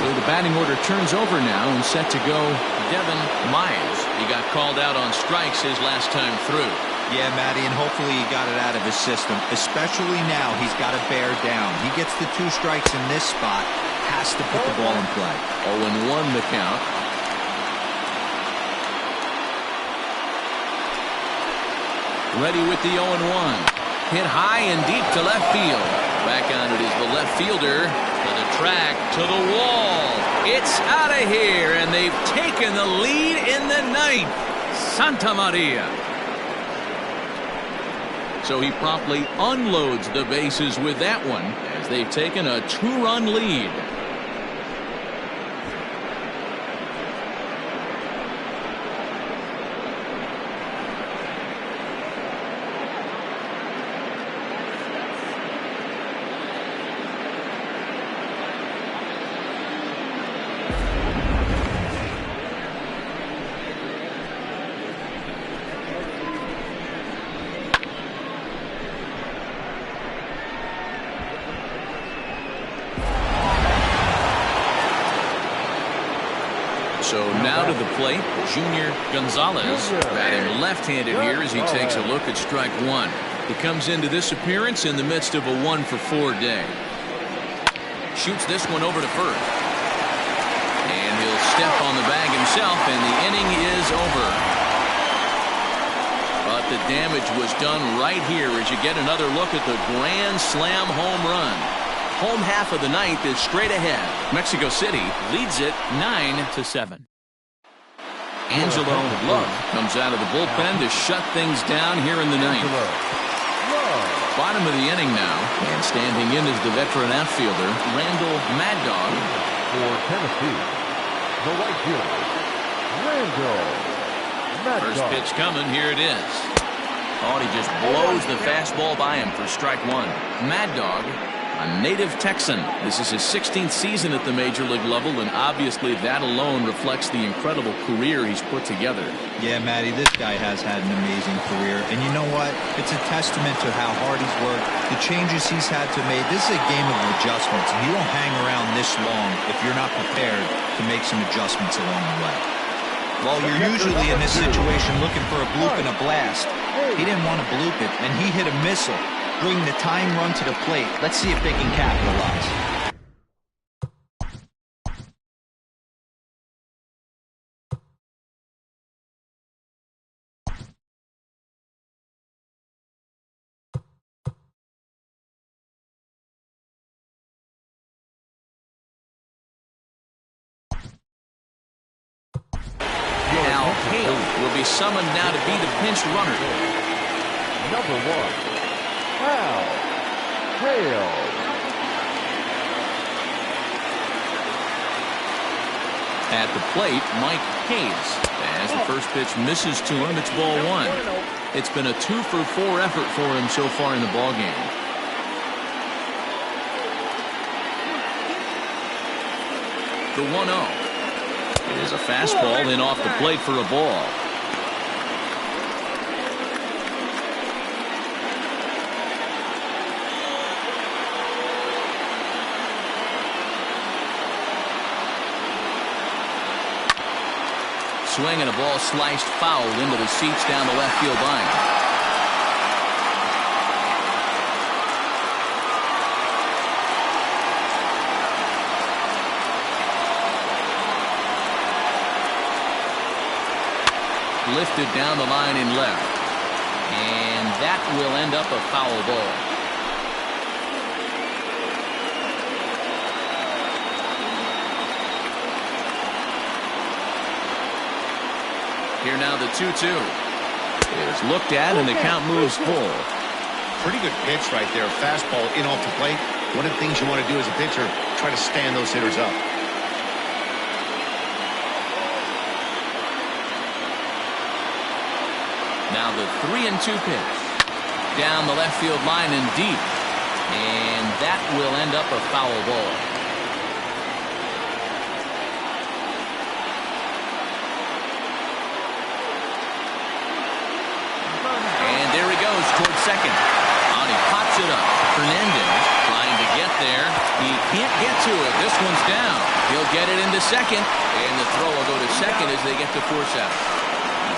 So the batting order turns over now and set to go Devin Myers. He got called out on strikes his last time through. Yeah, Matty, and hopefully he got it out of his system. Especially now, he's got to bear down. He gets the two strikes in this spot, has to put the ball in play. 0-1 the count. Ready with the 0-1. Hit high and deep to left field. Back on it is the left fielder. To the track, to the wall. It's out of here, and they've taken the lead in the ninth. Santa Maria. So he promptly unloads the bases with that one as they've taken a two-run lead. So now to the plate, Junior Gonzalez, batting left-handed here as he takes a look at strike one. He comes into this appearance in the midst of a 1-for-4 day. Shoots this one over to first. And he'll step on the bag himself, and the inning is over. But the damage was done right here as you get another look at the grand slam home run. Home half of the ninth is straight ahead. Mexico City leads it 9-7. Angelo Love comes out of the bullpen to shut things down here in the ninth. Bottom of the inning now, and standing in is the veteran outfielder, Randall Mad Dog. For Tennessee, the right fielder, Randall Mad Dog. First pitch coming, here it is. Oh, and he just blows the fastball by him for strike one. Mad Dog a native Texan. This is his 16th season at the major league level, and obviously that alone reflects the incredible career he's put together. Yeah, Matty, this guy has had an amazing career. And you know what? It's a testament to how hard he's worked, the changes he's had to make. This is a game of adjustments, and you don't hang around this long if you're not prepared to make some adjustments along the way. Well, you're usually in this situation looking for a bloop and a blast. He didn't want to bloop it, and he hit a missile, bringing the tying run to the plate. Let's see if they can capitalize. Now Hale will be summoned now to be the pinch runner. Number 1, Hal Hale. At the plate, Mike Hayes. As the first pitch misses to him, it's ball 1. It's been a 2-for-4 effort for him so far in the ballgame. The 1-0. It is a fastball in off the plate for a ball. Swing and a ball sliced foul into the seats down the left field line. Lifted down the line in left. And that will end up a foul ball. Here now the 2-2 is looked at, and the count moves full. Pretty good pitch right there. Fastball in off the plate. One of the things you want to do as a pitcher, try to stand those hitters up. Now the 3-2 pitch. Down the left field line and deep. And that will end up a foul ball. And there he goes towards second. And he pops it up. Fernandez trying to get there. He can't get to it. This one's down. He'll get it into second. And the throw will go to second as they get to force out.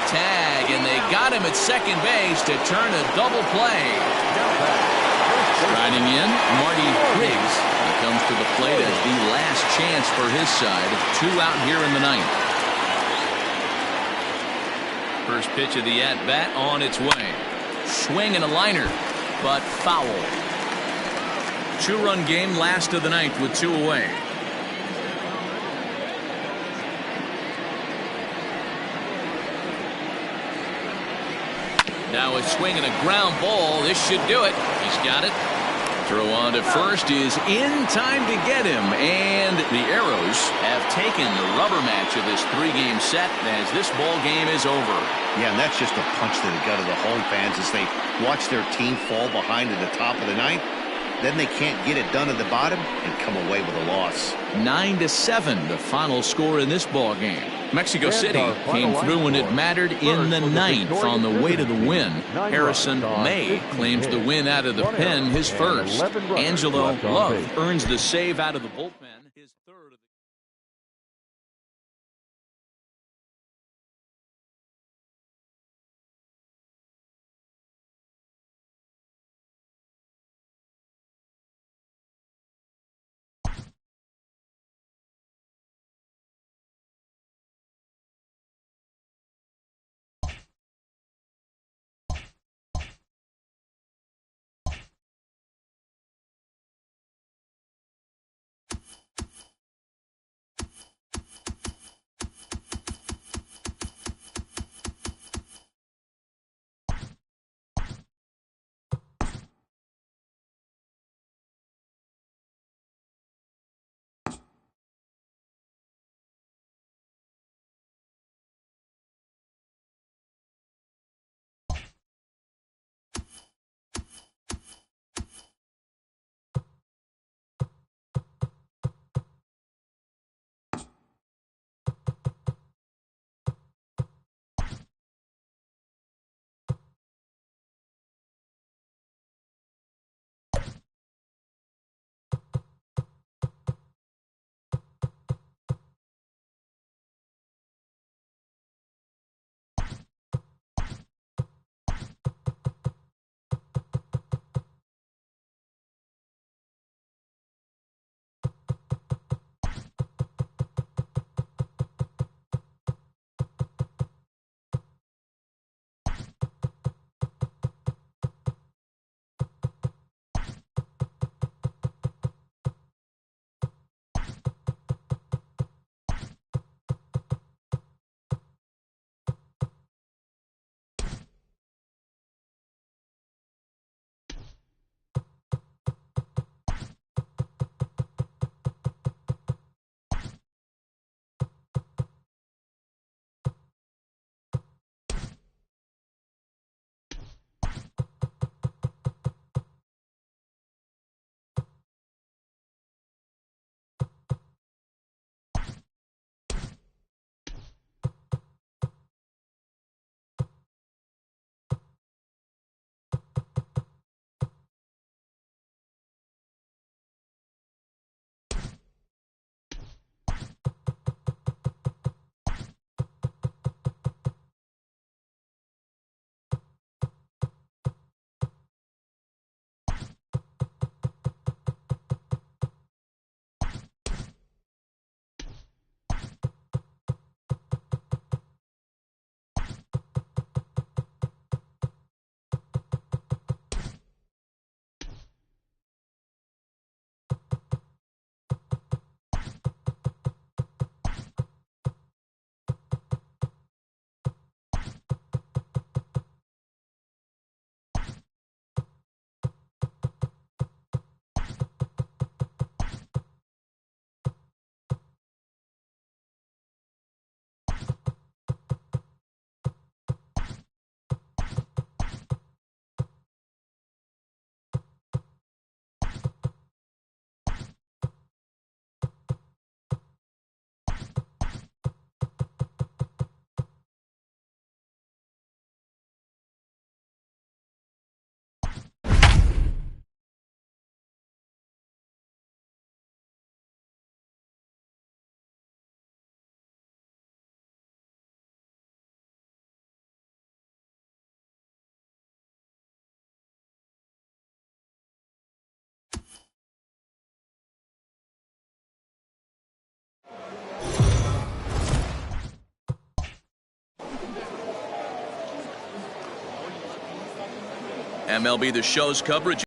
Tag, and they got him at second base to turn a double play. Striding in, Marty Riggs. He comes to the plate as the last chance for his side. 2 out here in the ninth. First pitch of the at-bat on its way. Swing and a liner, but foul. 2-run game, last of the ninth with 2 away. Now a swing and a ground ball. This should do it. He's got it. Throw on to first is in time to get him. And the Arrows have taken the rubber match of this 3-game set as this ball game is over. Yeah, and that's just a punch to the gut of the home fans as they watch their team fall behind at the top of the ninth. Then they can't get it done at the bottom and come away with a loss. 9-7, the final score in this ball game. Mexico City came through when it mattered in the ninth on the way to the win. Harrison May claims the win out of the pen, his first. Angelo Love earns the save out of the bullpen, his third. MLB The Show's coverage.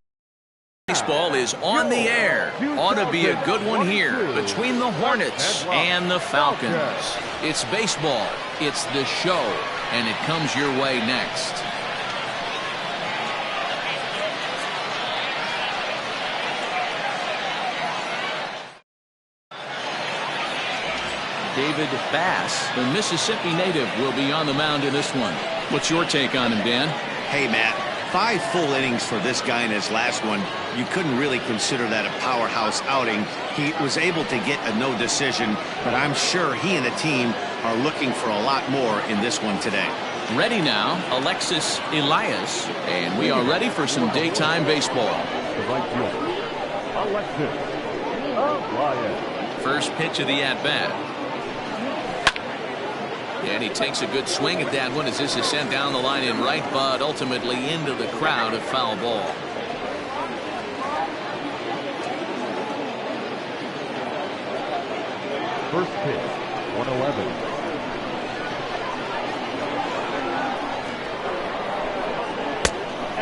Baseball is on the air. Ought to be a good one here between the Hornets and the Falcons. It's baseball. It's the show. And it comes your way next. David Bass, the Mississippi native, will be on the mound in this one. What's your take on him, Dan? Hey, Matt, 5 full innings for this guy in his last one. You couldn't really consider that a powerhouse outing. He was able to get a no decision, but I'm sure he and the team are looking for a lot more in this one today. Ready now, Alexis Elias, and we are ready for some daytime baseball. First pitch of the at-bat. And he takes a good swing at that one as this is sent down the line in right, but ultimately into the crowd, a foul ball. First pitch, 111.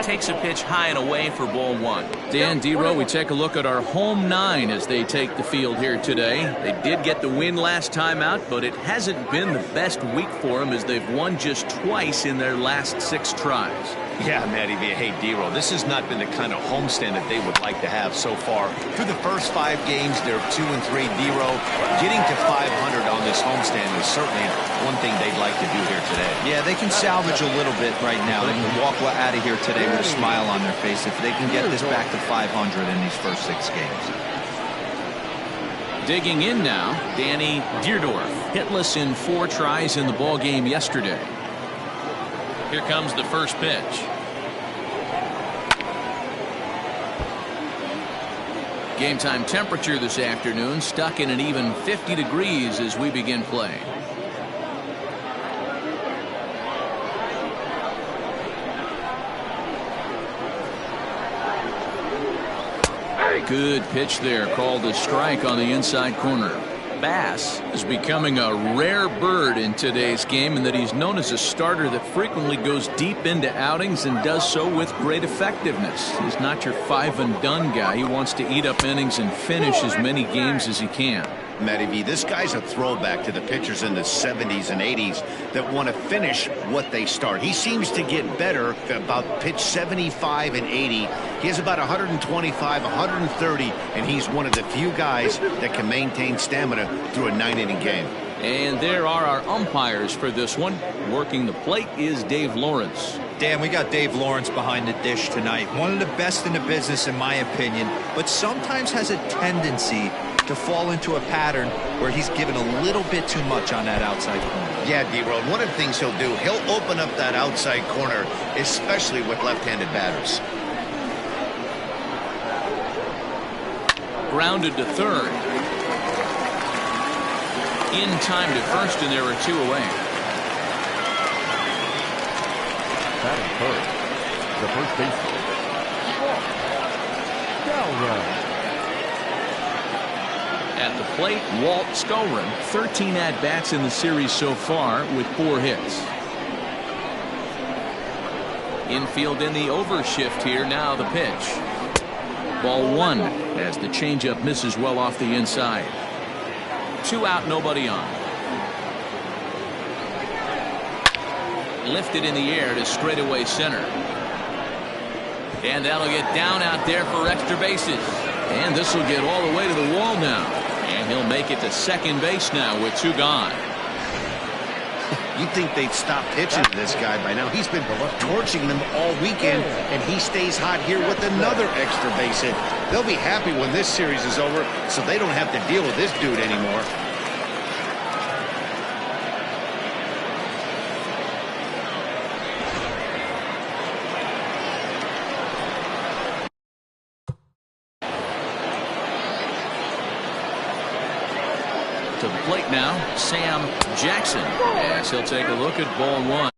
Takes a pitch high and away for ball 1. Dan, D-Row, we take a look at our home 9 as they take the field here today. They did get the win last time out, but it hasn't been the best week for them as they've won just twice in their last 6 tries. Yeah, Matty V. Hey, D-Row, this has not been the kind of homestand that they would like to have so far. Through the first 5 games, they're 2-3. D-Row, getting to 500 on this homestand is certainly one thing they'd like to do here today. Yeah, they can salvage a little bit right now. They can walk out of here today with a smile on their face if they can get this back to 500 in these first 6 games. Digging in now, Danny Deerdorf, hitless in 4 tries in the ball game yesterday. Here comes the first pitch. Game time temperature this afternoon stuck in an even 50 degrees as we begin play. Good pitch there, called a strike on the inside corner. Bass is becoming a rare bird in today's game in that he's known as a starter that frequently goes deep into outings and does so with great effectiveness. He's not your 5-and-done guy. He wants to eat up innings and finish as many games as he can. Matty V, this guy's a throwback to the pitchers in the 70s and 80s that want to finish what they start. He seems to get better about pitch 75 and 80. He has about 125, 130, and he's one of the few guys that can maintain stamina through a 9-inning game. And there are our umpires for this one. Working the plate is Dave Lawrence. Dan, we got Dave Lawrence behind the dish tonight. One of the best in the business, in my opinion, but sometimes has a tendency to fall into a pattern where he's given a little bit too much on that outside corner. Yeah, D-Road, one of the things he'll do, he'll open up that outside corner, especially with left-handed batters. Grounded to third. In time to first, and there are 2 away. Batting first, the first baseman, Skowron. At the plate, Walt Skowron, 13 at-bats in the series so far with 4 hits. Infield in the overshift here. Now the pitch. Ball 1 as the changeup misses well off the inside. 2 out, nobody on. Lifted in the air to straightaway center. And that'll get down out there for extra bases. And this will get all the way to the wall now. And he'll make it to second base now with 2 gone. You'd think they'd stop pitching to this guy by now. He's been torching them all weekend, and he stays hot here with another extra base hit. They'll be happy when this series is over, so they don't have to deal with this dude anymore. To the plate now, Sam Jackson, as he'll take a look at ball 1.